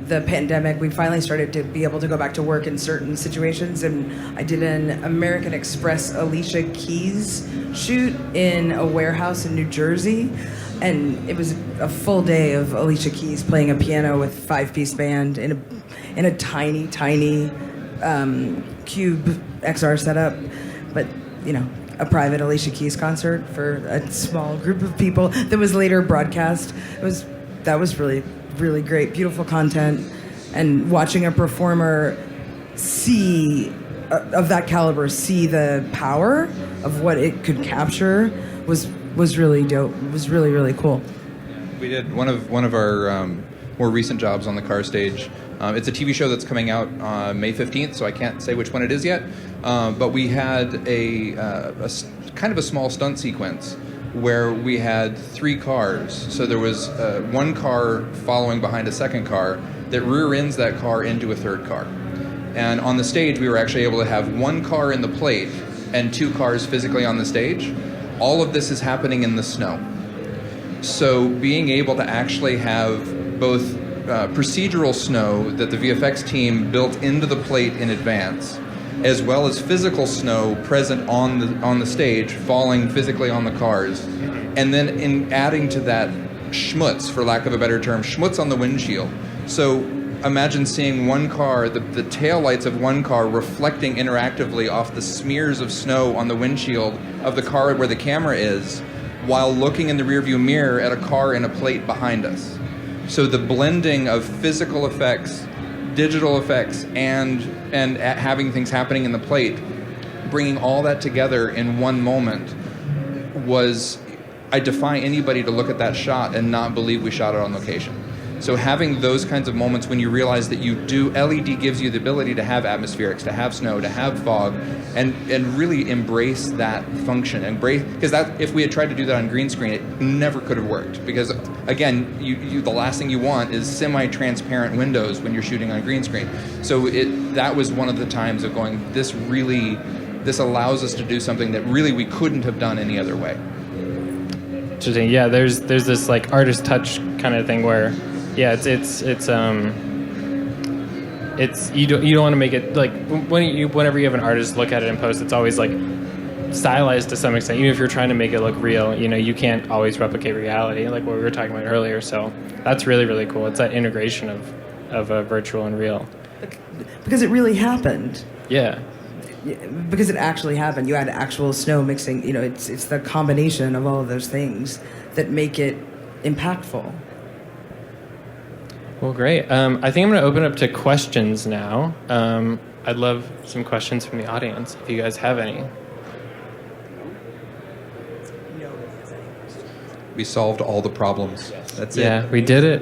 the pandemic, we finally started to be able to go back to work in certain situations, and I did an American Express Alicia Keys shoot in a warehouse in New Jersey, and it was a full day of Alicia Keys playing a piano with 5-piece band in a tiny cube XR setup. But a private Alicia Keys concert for a small group of people that was later broadcast. That was really, really great, beautiful content, and watching a performer of that caliber see the power of what it could capture was really dope. It was really, really cool. We did one of our more recent jobs on the car stage. It's a TV show that's coming out May 15th, so I can't say which one it is yet. But we had a kind of a small stunt sequence where we had 3 cars. So there was one car following behind a second car that rear ends that car into a third car. And on the stage, we were actually able to have 1 car in the plate and 2 cars physically on the stage. All of this is happening in the snow. So being able to actually have both procedural snow that the VFX team built into the plate in advance, as well as physical snow present on the stage, falling physically on the cars, and then in adding to that schmutz, for lack of a better term, schmutz on the windshield. So imagine seeing one car, the taillights of one car reflecting interactively off the smears of snow on the windshield of the car where the camera is, while looking in the rearview mirror at a car in a plate behind us. So the blending of physical effects, digital effects, and having things happening in the plate, bringing all that together in one moment was, I defy anybody to look at that shot and not believe we shot it on location. So having those kinds of moments when you realize that LED gives you the ability to have atmospherics, to have snow, to have fog, and really embrace that function. Because that, if we had tried to do that on green screen, it never could have worked. Because again, the last thing you want is semi-transparent windows when you're shooting on green screen. So that was one of the times of going, this allows us to do something that really we couldn't have done any other way. Interesting. Yeah, there's this like artist touch kind of thing where, yeah, it's you don't want to make it like whenever you have an artist look at it in post, it's always like stylized to some extent. Even if you're trying to make it look real, you can't always replicate reality, like what we were talking about earlier. So that's really, really cool. It's that integration of virtual and real. Because it really happened. Yeah. Because it actually happened. You had actual snow mixing. It's the combination of all of those things that make it impactful. Well, great. I think I'm going to open up to questions now. I'd love some questions from the audience, if you guys have any. We solved all the problems. That's it. Yeah, we did it.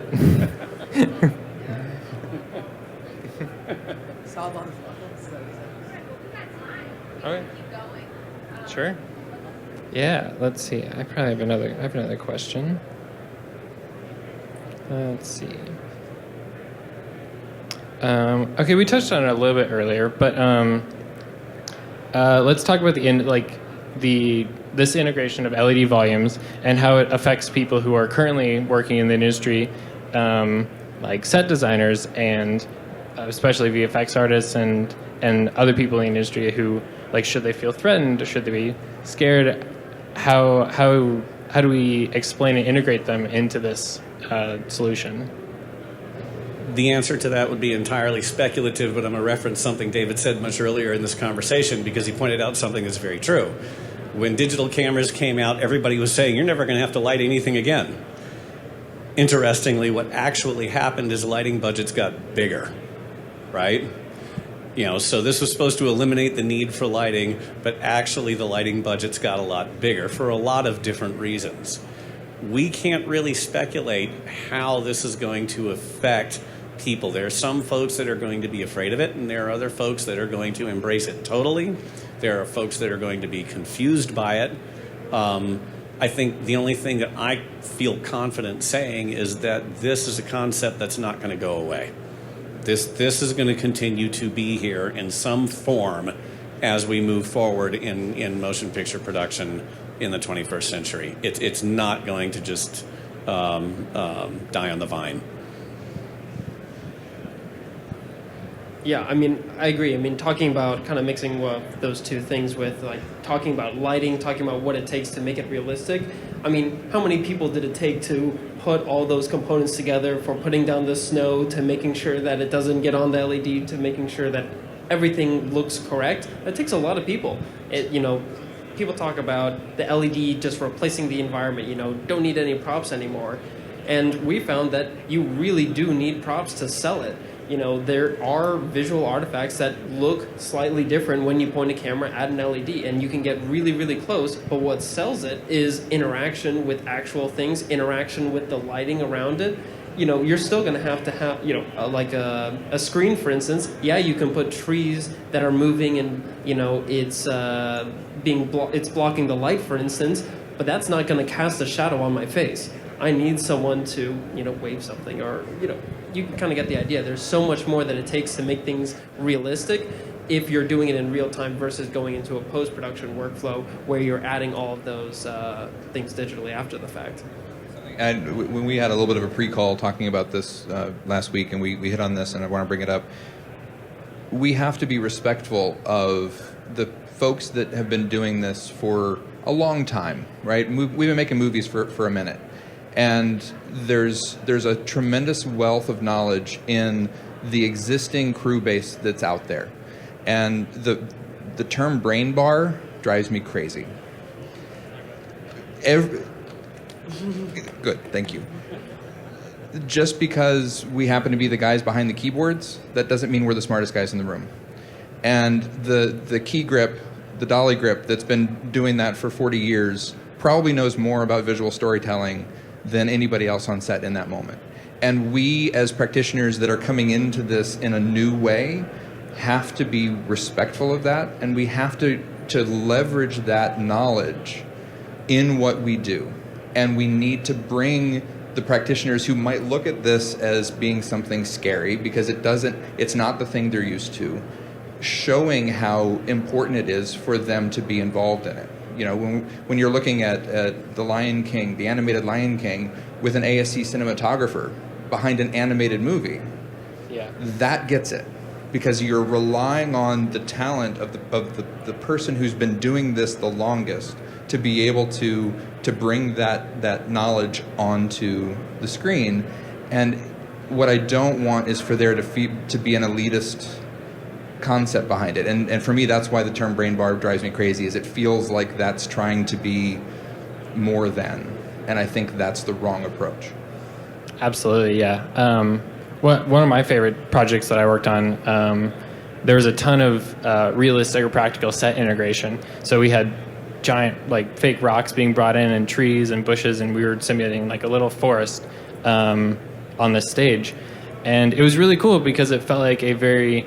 Solve all the problems. Okay. Sure. Yeah, let's see. I probably have another question. Let's see. Okay, we touched on it a little bit earlier, but let's talk about this integration of LED volumes and how it affects people who are currently working in the industry, like set designers and especially VFX artists and other people in the industry who, like, should they feel threatened or should they be scared? How do we explain and integrate them into this solution? The answer to that would be entirely speculative, but I'm going to reference something David said much earlier in this conversation because he pointed out something that's very true. When digital cameras came out, everybody was saying, you're never going to have to light anything again. Interestingly, what actually happened is lighting budgets got bigger, right? So this was supposed to eliminate the need for lighting, but actually the lighting budgets got a lot bigger for a lot of different reasons. We can't really speculate how this is going to affect people. There are some folks that are going to be afraid of it, and there are other folks that are going to embrace it totally. There are folks that are going to be confused by it. I think the only thing that I feel confident saying is that this is a concept that's not going to go away. This is going to continue to be here in some form as we move forward in motion picture production in the 21st century. It's not going to just die on the vine. Yeah, I mean, I agree. I mean, talking about kind of mixing those two things with, like, talking about lighting, talking about what it takes to make it realistic. I mean, how many people did it take to put all those components together, from putting down the snow to making sure that it doesn't get on the LED to making sure that everything looks correct? It takes a lot of people. People people talk about the LED just replacing the environment, don't need any props anymore. And we found that you really do need props to sell it. There are visual artifacts that look slightly different when you point a camera at an LED, and you can get really, really close, but what sells it is interaction with actual things, interaction with the lighting around it. You're still going to have, like a screen, for instance. Yeah, you can put trees that are moving and, it's it's blocking the light, for instance, but that's not going to cast a shadow on my face. I need someone to, wave something, or, you can kind of get the idea. There's so much more that it takes to make things realistic if you're doing it in real time versus going into a post-production workflow where you're adding all of those things digitally after the fact. And when we had a little bit of a pre-call talking about this last week, and we hit on this, and I want to bring it up, we have to be respectful of the folks that have been doing this for a long time, right? We've been making movies for a minute. And there's a tremendous wealth of knowledge in the existing crew base that's out there. And the term brain bar drives me crazy. Good, thank you. Just because we happen to be the guys behind the keyboards, that doesn't mean we're the smartest guys in the room. And the key grip, the dolly grip that's been doing that for 40 years probably knows more about visual storytelling than anybody else on set in that moment. And we, as practitioners that are coming into this in a new way, have to be respectful of that, and we have to leverage that knowledge in what we do. And we need to bring the practitioners who might look at this as being something scary, because it's not the thing they're used to, showing how important it is for them to be involved in it. When you're looking at The Lion King, the animated Lion King, with an ASC cinematographer behind an animated movie, that gets it. Because you're relying on the talent of the person who's been doing this the longest to be able to bring that knowledge onto the screen. And what I don't want is for there to be an elitist concept behind it, and for me that's why the term brain bar drives me crazy, is it feels like that's trying to be more than, and I think that's the wrong approach. Absolutely, yeah. One of my favorite projects that I worked on, there was a ton of realistic or practical set integration. So we had giant fake rocks being brought in, and trees and bushes, and we were simulating a little forest on the stage, and it was really cool because it felt like a very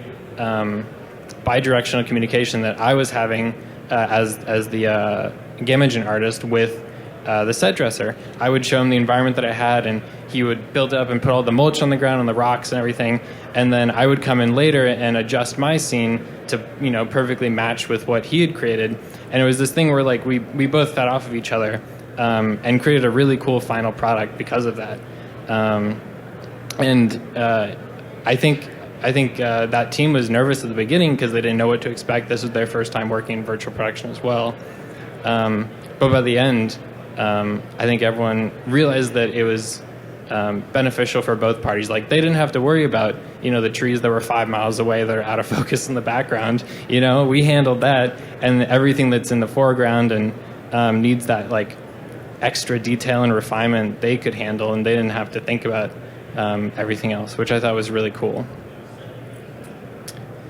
bi-directional communication that I was having as the game engine artist with the set dresser. I would show him the environment that I had, and he would build up and put all the mulch on the ground and the rocks and everything, and then I would come in later and adjust my scene to perfectly match with what he had created. And it was this thing where we both fed off of each other and created a really cool final product because of that. I think that team was nervous at the beginning because they didn't know what to expect. This was their first time working in virtual production as well. But by the end, I think everyone realized that it was beneficial for both parties. They didn't have to worry about the trees that were 5 miles away that are out of focus in the background. We handled that, and everything that's in the foreground and needs that extra detail and refinement they could handle, and they didn't have to think about everything else, which I thought was really cool.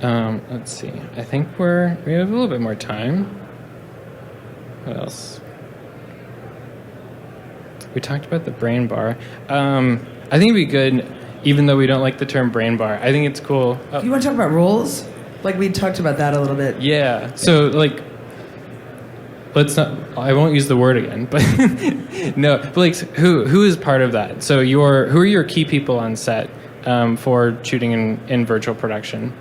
Let's see. I think we have a little bit more time. What else? We talked about the brain bar. I think it'd be good, even though we don't like the term brain bar. I think it's cool. Oh. You want to talk about roles? We talked about that a little bit. Yeah. So let's not. I won't use the word again, but no. But who is part of that? So who are your key people on set for shooting in virtual production?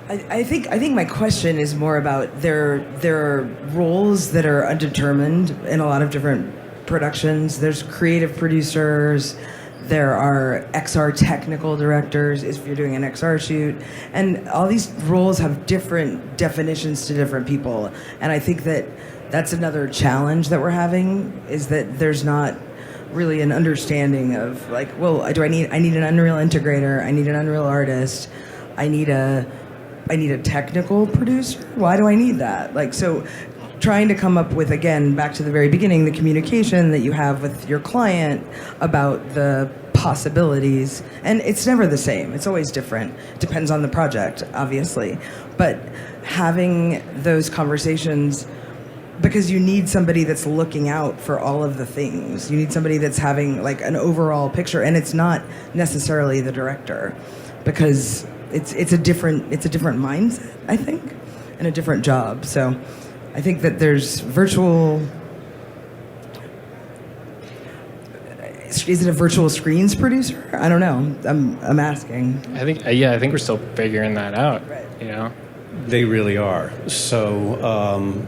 I think my question is more about there are roles that are undetermined in a lot of different productions. There's creative producers, there are XR technical directors if you're doing an XR shoot, and all these roles have different definitions to different people. And I think that's another challenge that we're having, is that there's not really an understanding of I need an Unreal integrator, I need an Unreal artist, I need a I need a technical producer. Why do I need that? Like, so trying to come up with, again, back to the very beginning, the communication that you have with your client about the possibilities. And it's never the same. It's always different. Depends on the project, obviously. But having those conversations, because you need somebody that's looking out for all of the things. You need somebody that's having like an overall picture, and it's not necessarily the director, because it's a different mindset, I think, and a different job. So I think that there's virtual. Is it a virtual screens producer? I don't know. I'm asking. I think I think we're still figuring that out. Right. You know. They really are. So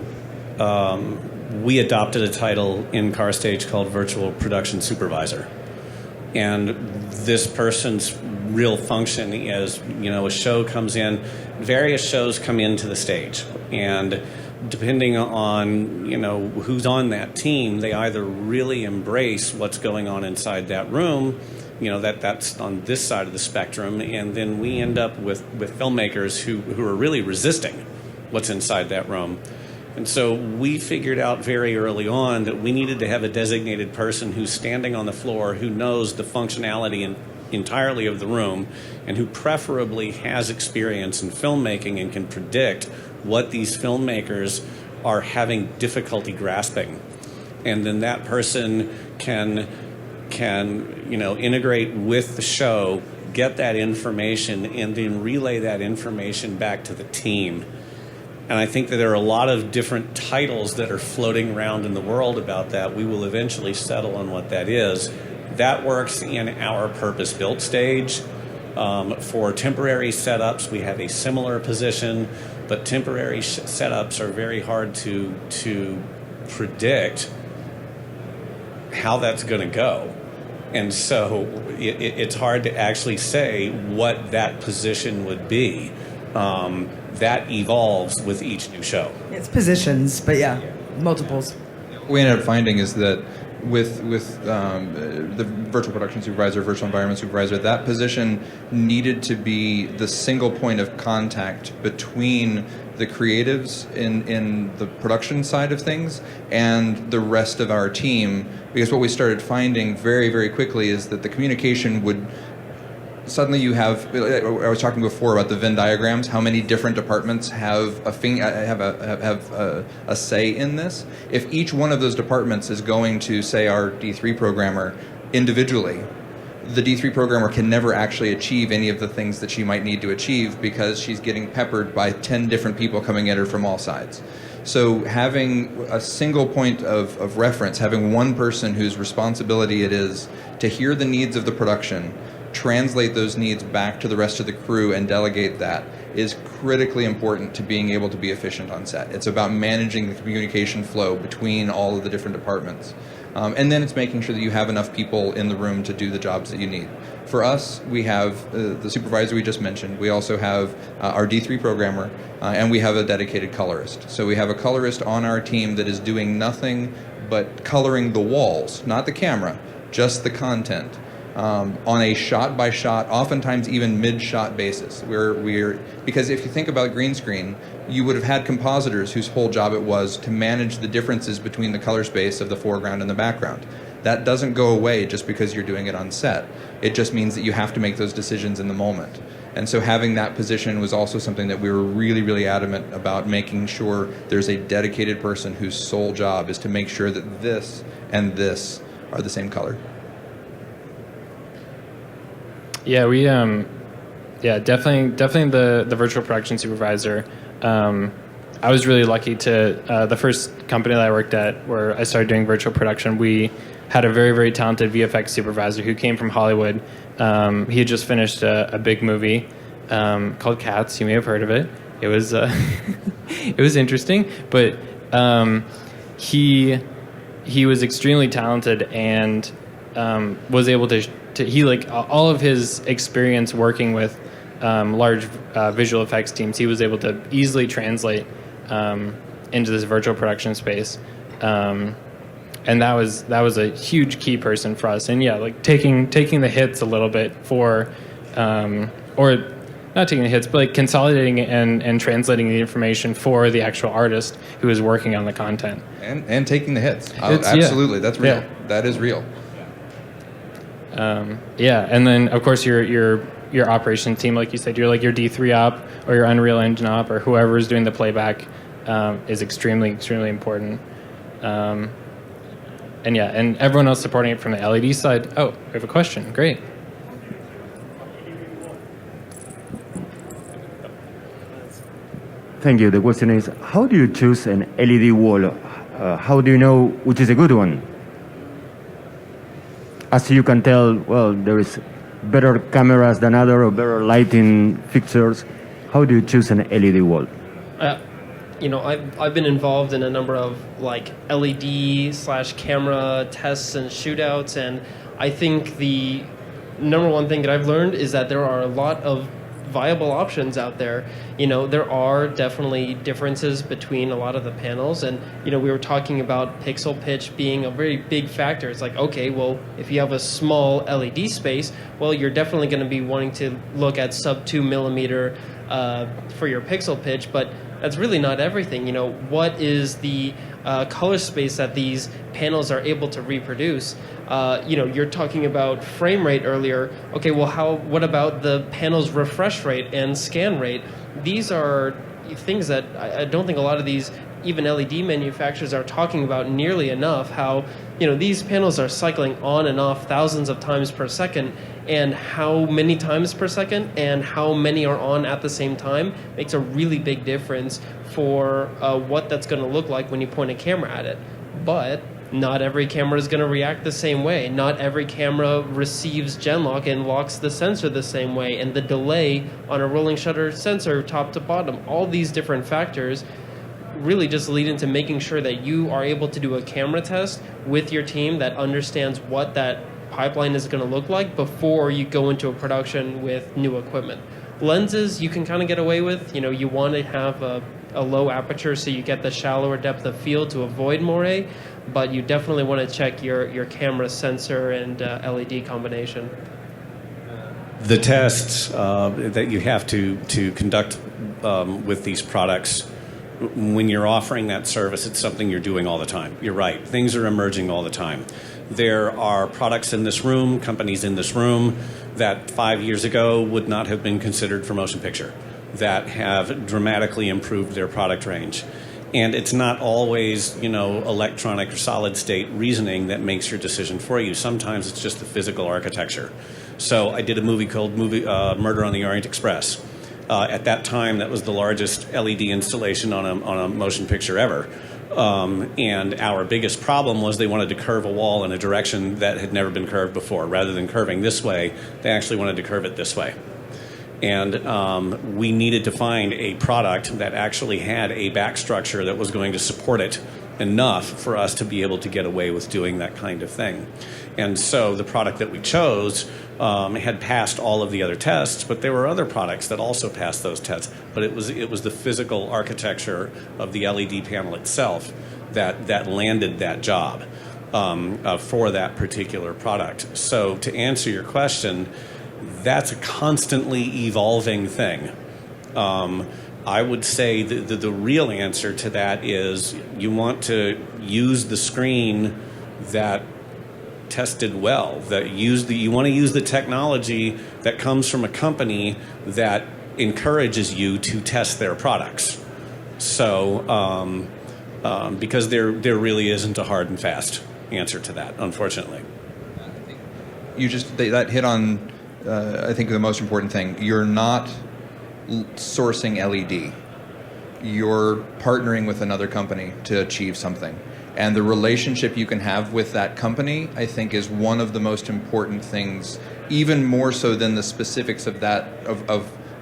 we adopted a title in Car Stage called Virtual Production Supervisor. And this person's real function is, a show comes in, various shows come into the stage. And depending on, who's on that team, they either really embrace what's going on inside that room, that's on this side of the spectrum, and then we end up with filmmakers who are really resisting what's inside that room. And so we figured out very early on that we needed to have a designated person who's standing on the floor, who knows the functionality entirely of the room, and who preferably has experience in filmmaking and can predict what these filmmakers are having difficulty grasping. And then that person can integrate with the show, get that information, and then relay that information back to the team. And I think that there are a lot of different titles that are floating around in the world about that. We will eventually settle on what that is. That works in our purpose-built stage. For temporary setups, we have a similar position, but temporary setups are very hard to predict how that's going to go. And so it's hard to actually say what that position would be. That evolves with each new show. It's positions, but yeah, multiples. What we ended up finding is that with the virtual production supervisor, virtual environment supervisor, that position needed to be the single point of contact between the creatives in the production side of things and the rest of our team, because what we started finding very, very quickly is that the communication would suddenly you have. I was talking before about the Venn diagrams. How many different departments have a say in this? If each one of those departments is going to, say, our D3 programmer individually, the D3 programmer can never actually achieve any of the things that she might need to achieve because she's getting peppered by 10 different people coming at her from all sides. So having a single point of reference, having one person whose responsibility it is to hear the needs of the production, translate those needs back to the rest of the crew and delegate that, is critically important to being able to be efficient on set. It's about managing the communication flow between all of the different departments. And then it's making sure that you have enough people in the room to do the jobs that you need. For us, we have the supervisor we just mentioned. We also have our D3 programmer, and we have a dedicated colorist. So we have a colorist on our team that is doing nothing but coloring the walls, not the camera, just the content. On a shot-by-shot, oftentimes even mid-shot basis. Because if you think about green screen, you would have had compositors whose whole job it was to manage the differences between the color space of the foreground and the background. That doesn't go away just because you're doing it on set. It just means that you have to make those decisions in the moment. And so having that position was also something that we were really, really adamant about, making sure there's a dedicated person whose sole job is to make sure that this and this are the same color. Yeah, we definitely the virtual production supervisor. I was really lucky to the first company that I worked at where I started doing virtual production. We had a very, very talented VFX supervisor who came from Hollywood. He had just finished a big movie called Cats. You may have heard of it. It was it was interesting, but he was extremely talented and was able to he, like, all of his experience working with large visual effects teams, he was able to easily translate into this virtual production space, and that was a huge key person for us. And yeah, like taking the hits a little bit for, or not taking the hits, but like consolidating and translating the information for the actual artist who is working on the content. And taking the hits. It's- Absolutely, that's real. Yeah. That is real. Yeah, and then of course your operations team, like you said, you're like your D3 op or your Unreal Engine op or whoever is doing the playback is extremely important. And yeah, and everyone else supporting it from the LED side. Oh, we have a question. Great. Thank you. The question is, how do you choose an LED wall? How do you know which is a good one? As you can tell, well, there is better cameras than other or better lighting fixtures. How do you choose an LED wall? I've been involved in a number of like LED/camera tests and shootouts, and I think the number one thing that I've learned is that there are a lot of viable options out there. There are definitely differences between a lot of the panels, and we were talking about pixel pitch being a very big factor. It's like, okay, well, if you have a small LED space, well, you're definitely going to be wanting to look at sub 2 millimeter for your pixel pitch, but that's really not everything. What is the color space that these panels are able to reproduce? You're talking about frame rate earlier. Okay, well, what about the panel's refresh rate and scan rate? These are things that I don't think a lot of these, even LED manufacturers, are talking about nearly enough. How these panels are cycling on and off thousands of times per second, and how many times per second and how many are on at the same time makes a really big difference for what that's going to look like when you point a camera at it. But not every camera is going to react the same way. Not every camera receives Genlock and locks the sensor the same way, and the delay on a rolling shutter sensor top to bottom, all these different factors really just lead into making sure that you are able to do a camera test with your team that understands what that pipeline is going to look like before you go into a production with new equipment. Lenses you can kind of get away with. You want to have a low aperture so you get the shallower depth of field to avoid moire, but you definitely want to check your camera sensor and LED combination. The tests that you have to conduct with these products, when you're offering that service, it's something you're doing all the time. You're right. Things are emerging all the time. There are products in this room, companies in this room, that 5 years ago would not have been considered for motion picture, that have dramatically improved their product range. And it's not always, electronic or solid state reasoning that makes your decision for you. Sometimes it's just the physical architecture. So I did a movie called Murder on the Orient Express. At that time, that was the largest LED installation on a motion picture ever. And our biggest problem was they wanted to curve a wall in a direction that had never been curved before. Rather than curving this way, they actually wanted to curve it this way. And we needed to find a product that actually had a back structure that was going to support it enough for us to be able to get away with doing that kind of thing. And so the product that we chose had passed all of the other tests, but there were other products that also passed those tests. But it was the physical architecture of the LED panel itself that landed that job for that particular product. So to answer your question, that's a constantly evolving thing. I would say the real answer to that is you want to use the screen that tested well, you want to use the technology that comes from a company that encourages you to test their products. So because there really isn't a hard and fast answer to that, unfortunately. That hit on I think the most important thing. You're not sourcing LED. You're partnering with another company to achieve something. And the relationship you can have with that company, I think, is one of the most important things, even more so than the specifics of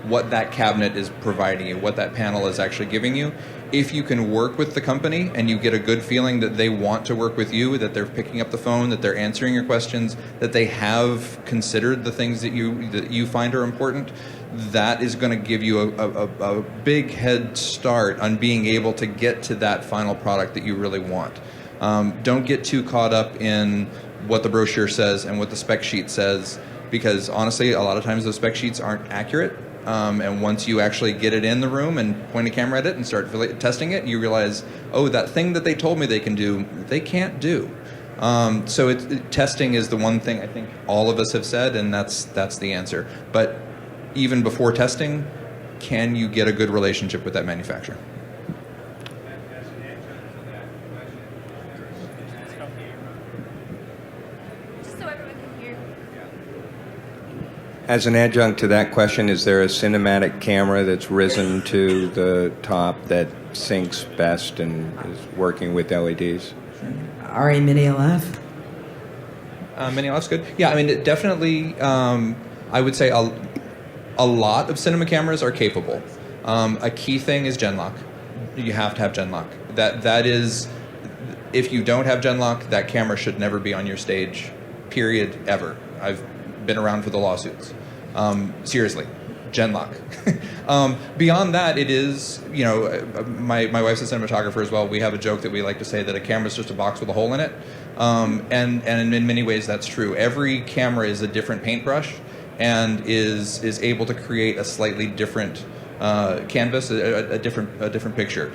what that cabinet is providing you, what that panel is actually giving you. If you can work with the company and you get a good feeling that they want to work with you, that they're picking up the phone, that they're answering your questions, that they have considered the things that you find are important, that is going to give you a big head start on being able to get to that final product that you really want. Don't get too caught up in what the brochure says and what the spec sheet says, because honestly, a lot of times those spec sheets aren't accurate. And once you actually get it in the room and point a camera at it and start testing it, you realize, oh, that thing that they told me they can do, they can't do. So testing is the one thing I think all of us have said, and that's the answer. But even before testing, can you get a good relationship with that manufacturer? Just so everyone can hear. As an adjunct to that question, is there a cinematic camera that's risen to the top that syncs best and is working with LEDs? RA Mini LF. Mini LF's good. Yeah, I mean, it definitely, I would say a lot of cinema cameras are capable. A key thing is Genlock. You have to have Genlock. That is, if you don't have Genlock, that camera should never be on your stage, period, ever. I've been around for the lawsuits. Seriously, Genlock. Beyond that, it is, my wife's a cinematographer as well. We have a joke that we like to say that a camera is just a box with a hole in it. And in many ways that's true. Every camera is a different paintbrush and is able to create a slightly different canvas, a different picture.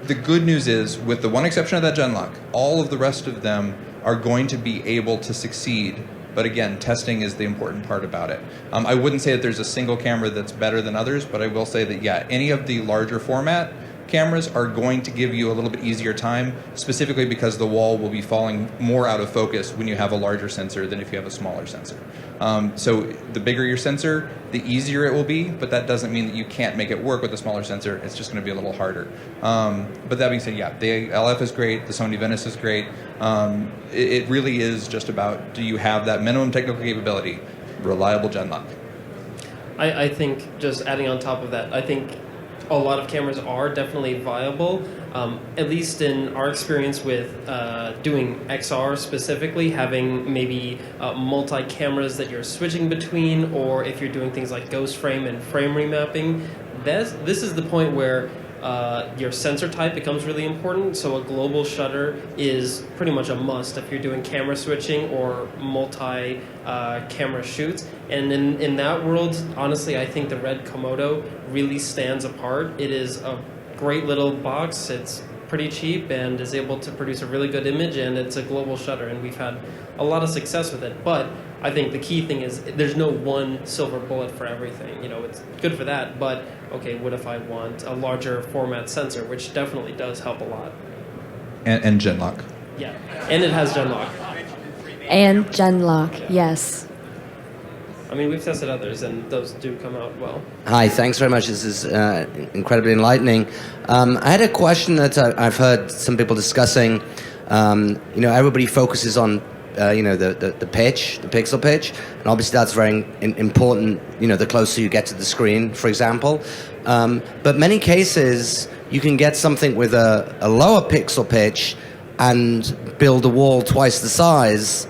The good news is, with the one exception of that Genlock, all of the rest of them are going to be able to succeed. But again, testing is the important part about it. I wouldn't say that there's a single camera that's better than others, but I will say that, yeah, any of the larger format cameras are going to give you a little bit easier time, specifically because the wall will be falling more out of focus when you have a larger sensor than if you have a smaller sensor. So the bigger your sensor, the easier it will be, but that doesn't mean that you can't make it work with a smaller sensor. It's just going to be a little harder. But that being said, yeah, the LF is great, the Sony Venice is great. It really is just about, do you have that minimum technical capability, reliable Genlock? I think, just adding on top of that, I think a lot of cameras are definitely viable, at least in our experience with doing XR specifically, having maybe multi-cameras that you're switching between, or if you're doing things like ghost frame and frame remapping. This is the point where your sensor type becomes really important, so a global shutter is pretty much a must if you're doing camera switching or multi-camera shoots. And in that world, honestly, I think the red Komodo really stands apart. It is a great little box. It's pretty cheap and is able to produce a really good image, and it's a global shutter, and we've had a lot of success with it. But I think the key thing is there's no one silver bullet for everything. It's good for that, but okay, what if I want a larger format sensor, which definitely does help a lot. And Genlock. Yeah, and it has Genlock. And Genlock, yes. I mean, we've tested others, and those do come out well. Hi, thanks very much. This is incredibly enlightening. I had a question that I've heard some people discussing. Everybody focuses on the pitch, the pixel pitch, and obviously that's very important, the closer you get to the screen, for example. But many cases, you can get something with a lower pixel pitch and build a wall twice the size,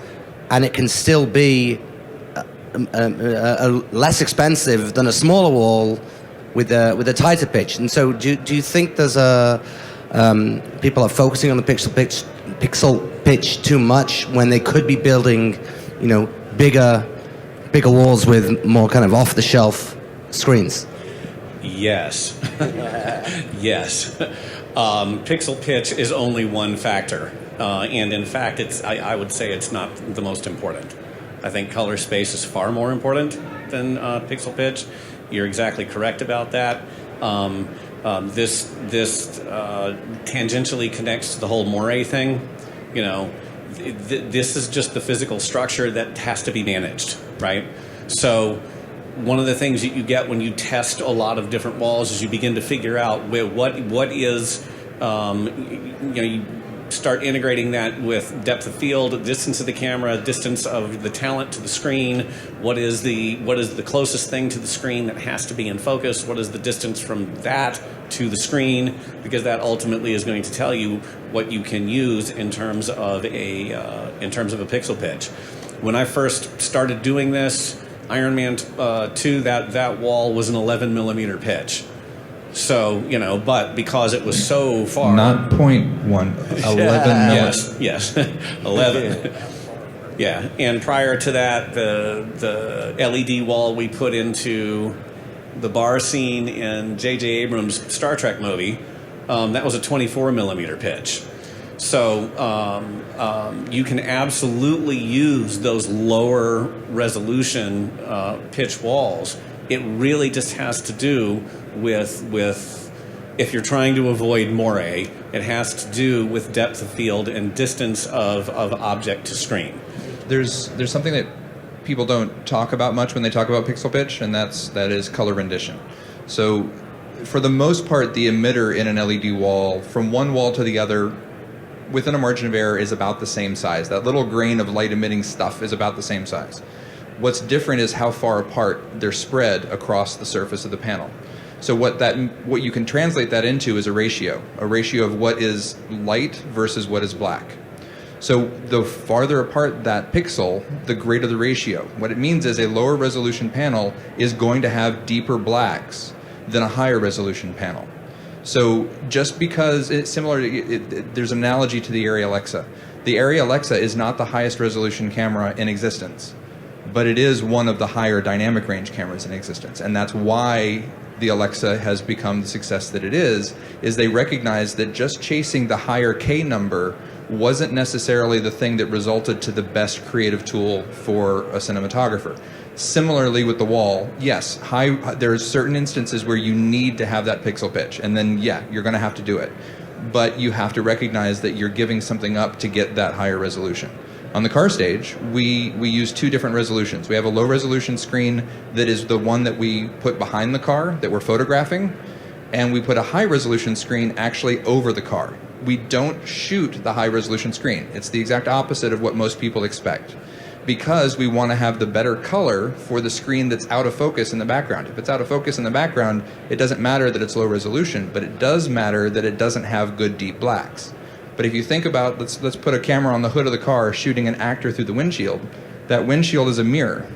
and it can still be less expensive than a smaller wall with a tighter pitch. And so do you think there's people are focusing on the pixel pitch too much when they could be building, bigger walls with more kind of off-the-shelf screens? Yes. Yes. Pixel pitch is only one factor. And in fact, I would say it's not the most important. I think color space is far more important than pixel pitch. You're exactly correct about that. This tangentially connects to the whole moire thing. This is just the physical structure that has to be managed, right? So one of the things that you get when you test a lot of different walls is you begin to figure out what is, you start integrating that with depth of field, distance of the camera, distance of the talent to the screen. What is the closest thing to the screen that has to be in focus? What is the distance from that to the screen? Because that ultimately is going to tell you what you can use in terms of a pixel pitch. When I first started doing this, Iron Man 2, that wall was an 11 millimeter pitch. So, but because it was so far... Not 0.1, 11 Yes, 11. Yeah, and prior to that, the LED wall we put into the bar scene in J.J. Abrams' Star Trek movie, that was a 24 millimeter pitch. So you can absolutely use those lower resolution pitch walls. It really just has to do with if you're trying to avoid moire, it has to do with depth of field and distance of object to screen. There's something that people don't talk about much when they talk about pixel pitch, and that is color rendition. So for the most part, the emitter in an LED wall, from one wall to the other, within a margin of error, is about the same size. That little grain of light emitting stuff is about the same size. What's different is how far apart they're spread across the surface of the panel. So what you can translate that into is a ratio of what is light versus what is black. So the farther apart that pixel, the greater the ratio. What it means is a lower resolution panel is going to have deeper blacks than a higher resolution panel. So just because it's similar, there's an analogy to the Arri Alexa. The Arri Alexa is not the highest resolution camera in existence, but it is one of the higher dynamic range cameras in existence. And that's why the Alexa has become the success that it is they recognize that just chasing the higher K number wasn't necessarily the thing that resulted to the best creative tool for a cinematographer. Similarly with the wall, yes, there's certain instances where you need to have that pixel pitch, and then you're going to have to do it. But you have to recognize that you're giving something up to get that higher resolution. On the car stage, we use two different resolutions. We have a low resolution screen that is the one that we put behind the car that we're photographing, and we put a high resolution screen actually over the car. We don't shoot the high resolution screen. It's the exact opposite of what most people expect, because we want to have the better color for the screen that's out of focus in the background. If it's out of focus in the background, it doesn't matter that it's low resolution, but it does matter that it doesn't have good deep blacks. But if you think about, let's put a camera on the hood of the car shooting an actor through the windshield. That windshield is a mirror.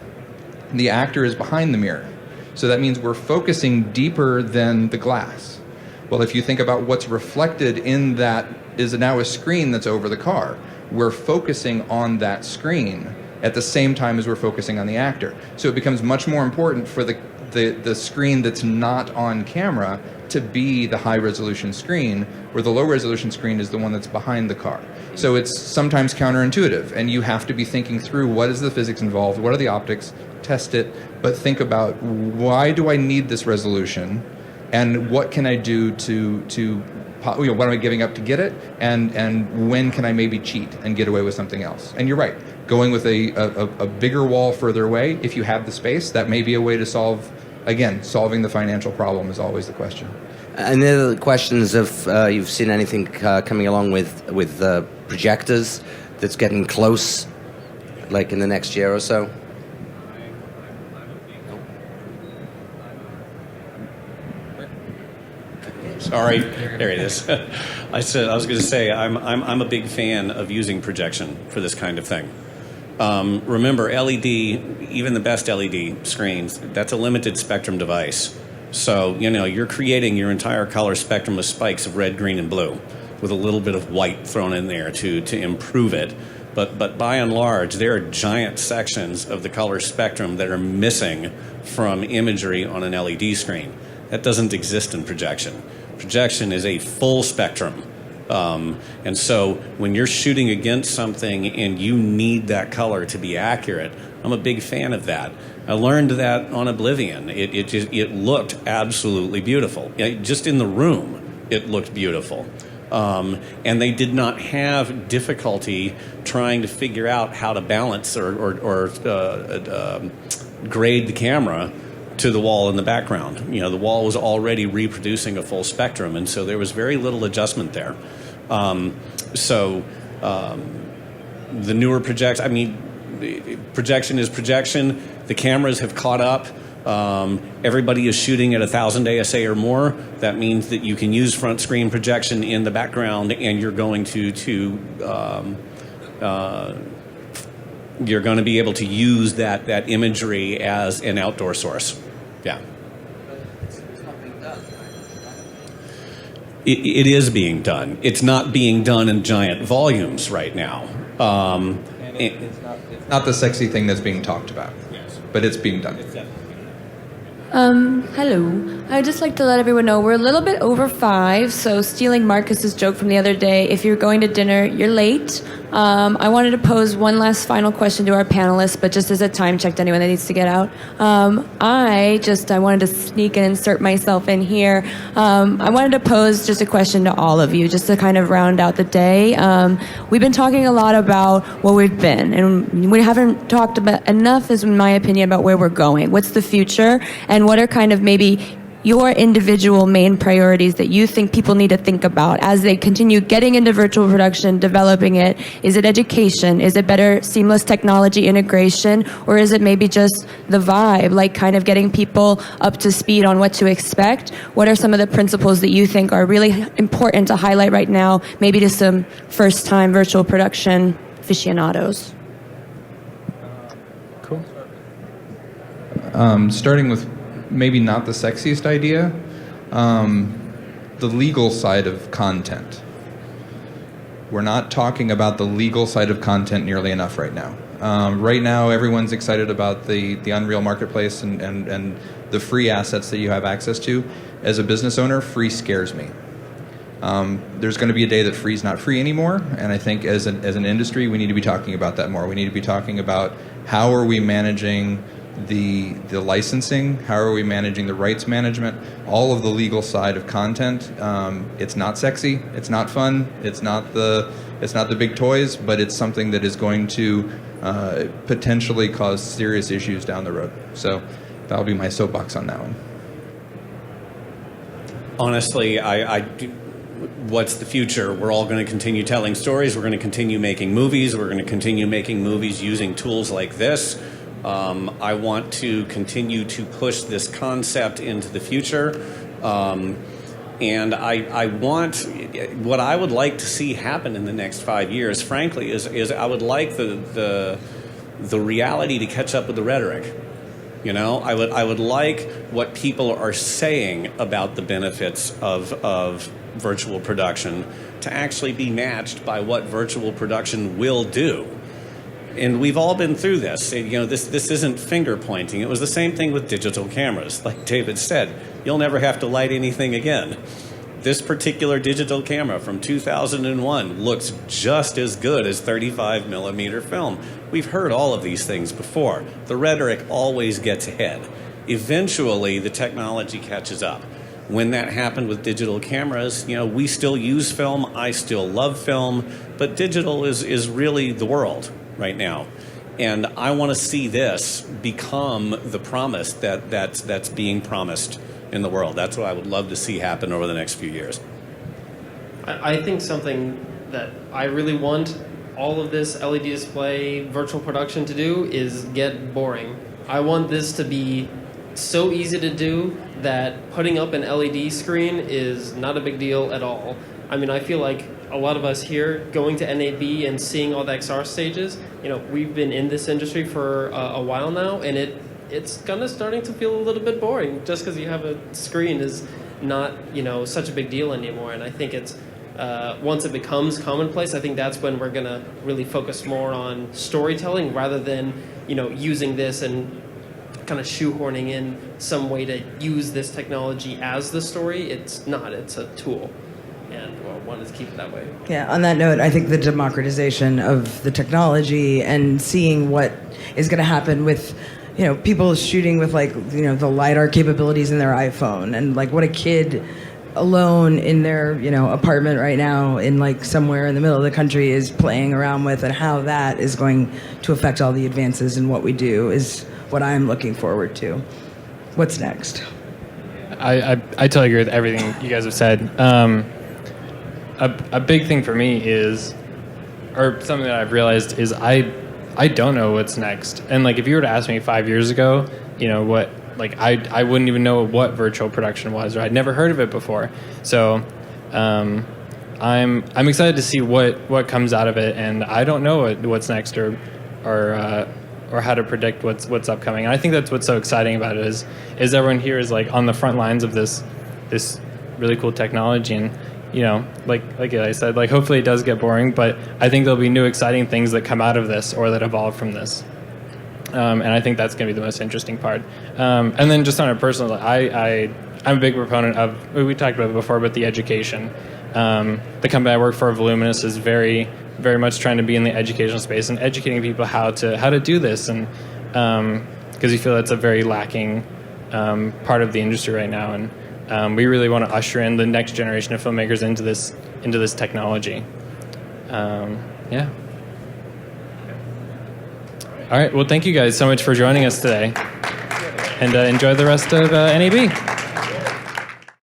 The actor is behind the mirror. So that means we're focusing deeper than the glass. Well, if you think about what's reflected in that is now a screen that's over the car, we're focusing on that screen at the same time as we're focusing on the actor. So it becomes much more important for the screen that's not on camera to be the high resolution screen, where the low resolution screen is the one that's behind the car. So it's sometimes counterintuitive, and you have to be thinking through what is the physics involved, what are the optics, test it, but think about why do I need this resolution, and what can I do to what am I giving up to get it, and when can I maybe cheat and get away with something else? And you're right, going with a bigger wall further away, if you have the space, that may be a way to solve, again, solving the financial problem is always the question. And the other questions if you've seen anything coming along with projectors that's getting close, like in the next year or so? Sorry, there it is. I was going to say I'm a big fan of using projection for this kind of thing. Remember, LED, even the best LED screens, that's a limited spectrum device. So you're creating your entire color spectrum with spikes of red, green, and blue, with a little bit of white thrown in there to improve it. But by and large, there are giant sections of the color spectrum that are missing from imagery on an LED screen. That doesn't exist in projection. Projection is a full spectrum. And so when you're shooting against something and you need that color to be accurate, I'm a big fan of that. I learned that on Oblivion. It looked absolutely beautiful. Just in the room, it looked beautiful. And they did not have difficulty trying to figure out how to balance or grade the camera to the wall in the background. The wall was already reproducing a full spectrum, and so there was very little adjustment there. The newer projection is projection. The cameras have caught up. Everybody is shooting at 1,000 ASA or more. That means that you can use front screen projection in the background, and you're going you're going to be able to use that imagery as an outdoor source. Yeah. It's not being done. It is being done. It's not being done in giant volumes right now. It's not the sexy thing that's being talked about, but it's being done. Hello. I'd just like to let everyone know we're a little bit over 5, so stealing Marcus's joke from the other day, if you're going to dinner, you're late. I wanted to pose one last final question to our panelists, but just as a time check to anyone that needs to get out. I wanted to sneak and insert myself in here. I wanted to pose just a question to all of you, just to kind of round out the day. We've been talking a lot about where we've been, and we haven't talked about enough, is in my opinion, about where we're going. What's the future, and what are kind of maybe your individual main priorities that you think people need to think about as they continue getting into virtual production, developing it? Is it education? Is it better seamless technology integration? Or is it maybe just the vibe, like kind of getting people up to speed on what to expect? What are some of the principles that you think are really important to highlight right now, maybe to some first-time virtual production aficionados? Cool. Starting with maybe not the sexiest idea, the legal side of content. We're not talking about the legal side of content nearly enough right now. Right now, everyone's excited about the Unreal Marketplace and the free assets that you have access to. As a business owner, free scares me. There's going to be a day that free's not free anymore, and I think as an industry, we need to be talking about that more. We need to be talking about how are we managing the licensing, how are we managing the rights management, all of the legal side of content. It's not sexy, it's not fun, it's not the big toys, but it's something that is going to potentially cause serious issues down the road. So that'll be my soapbox on that one. Honestly, what's the future? We're all going to continue telling stories. We're going to continue making movies. We're going to continue making movies using tools like this. I want to continue to push this concept into the future. And I want, what I would like to see happen in the next 5 years, frankly, is I would like the reality to catch up with the rhetoric. You know, I would like what people are saying about the benefits of virtual production to actually be matched by what virtual production will do. And we've all been through this. You know, this isn't finger pointing. It was the same thing with digital cameras. Like David said, you'll never have to light anything again. This particular digital camera from 2001 looks just as good as 35 millimeter film. We've heard all of these things before. The rhetoric always gets ahead. Eventually, the technology catches up. When that happened with digital cameras, you know, we still use film. I still love film, but digital is really the world right now. And I want to see this become the promise that's being promised in the world. That's what I would love to see happen over the next few years. I think something that I really want all of this LED display virtual production to do is get boring. I want this to be so easy to do that putting up an LED screen is not a big deal at all. I mean, I feel like a lot of us here going to NAB and seeing all the XR stages, you know, we've been in this industry for a while now, and it's kind of starting to feel a little bit boring just because you have a screen is not, you know, such a big deal anymore. And I think it's once it becomes commonplace, I think that's when we're going to really focus more on storytelling rather than, you know, using this and kind of shoehorning in some way to use this technology as the story. It's not, it's a tool. And well, one is keep it that way. Yeah, on that note, I think the democratization of the technology and seeing what is going to happen with, you know, people shooting with, like, you know, the LiDAR capabilities in their iPhone, and like what a kid alone in their, you know, apartment right now in like somewhere in the middle of the country is playing around with, and how that is going to affect all the advances in what we do is what I'm looking forward to. What's next? I totally agree with everything you guys have said. A big thing for me is, or something that I've realized is I don't know what's next. And like if you were to ask me 5 years ago, you know, what, like I wouldn't even know what virtual production was, or I'd never heard of it before. So I'm excited to see what comes out of it, and I don't know what's next or how to predict what's upcoming. And I think that's what's so exciting about it is everyone here is like on the front lines of this really cool technology. And you know, like I said, like hopefully it does get boring, but I think there'll be new exciting things that come out of this or that evolve from this. And I think that's going to be the most interesting part. And then just on a personal level, I'm a big proponent of, we talked about it before, but the education. The company I work for, Voluminous, is very, very much trying to be in the educational space and educating people how to do this. And because we feel that's a very lacking part of the industry right now. And we really want to usher in the next generation of filmmakers into this technology. Yeah. All right. Well, thank you guys so much for joining us today. And enjoy the rest of NAB.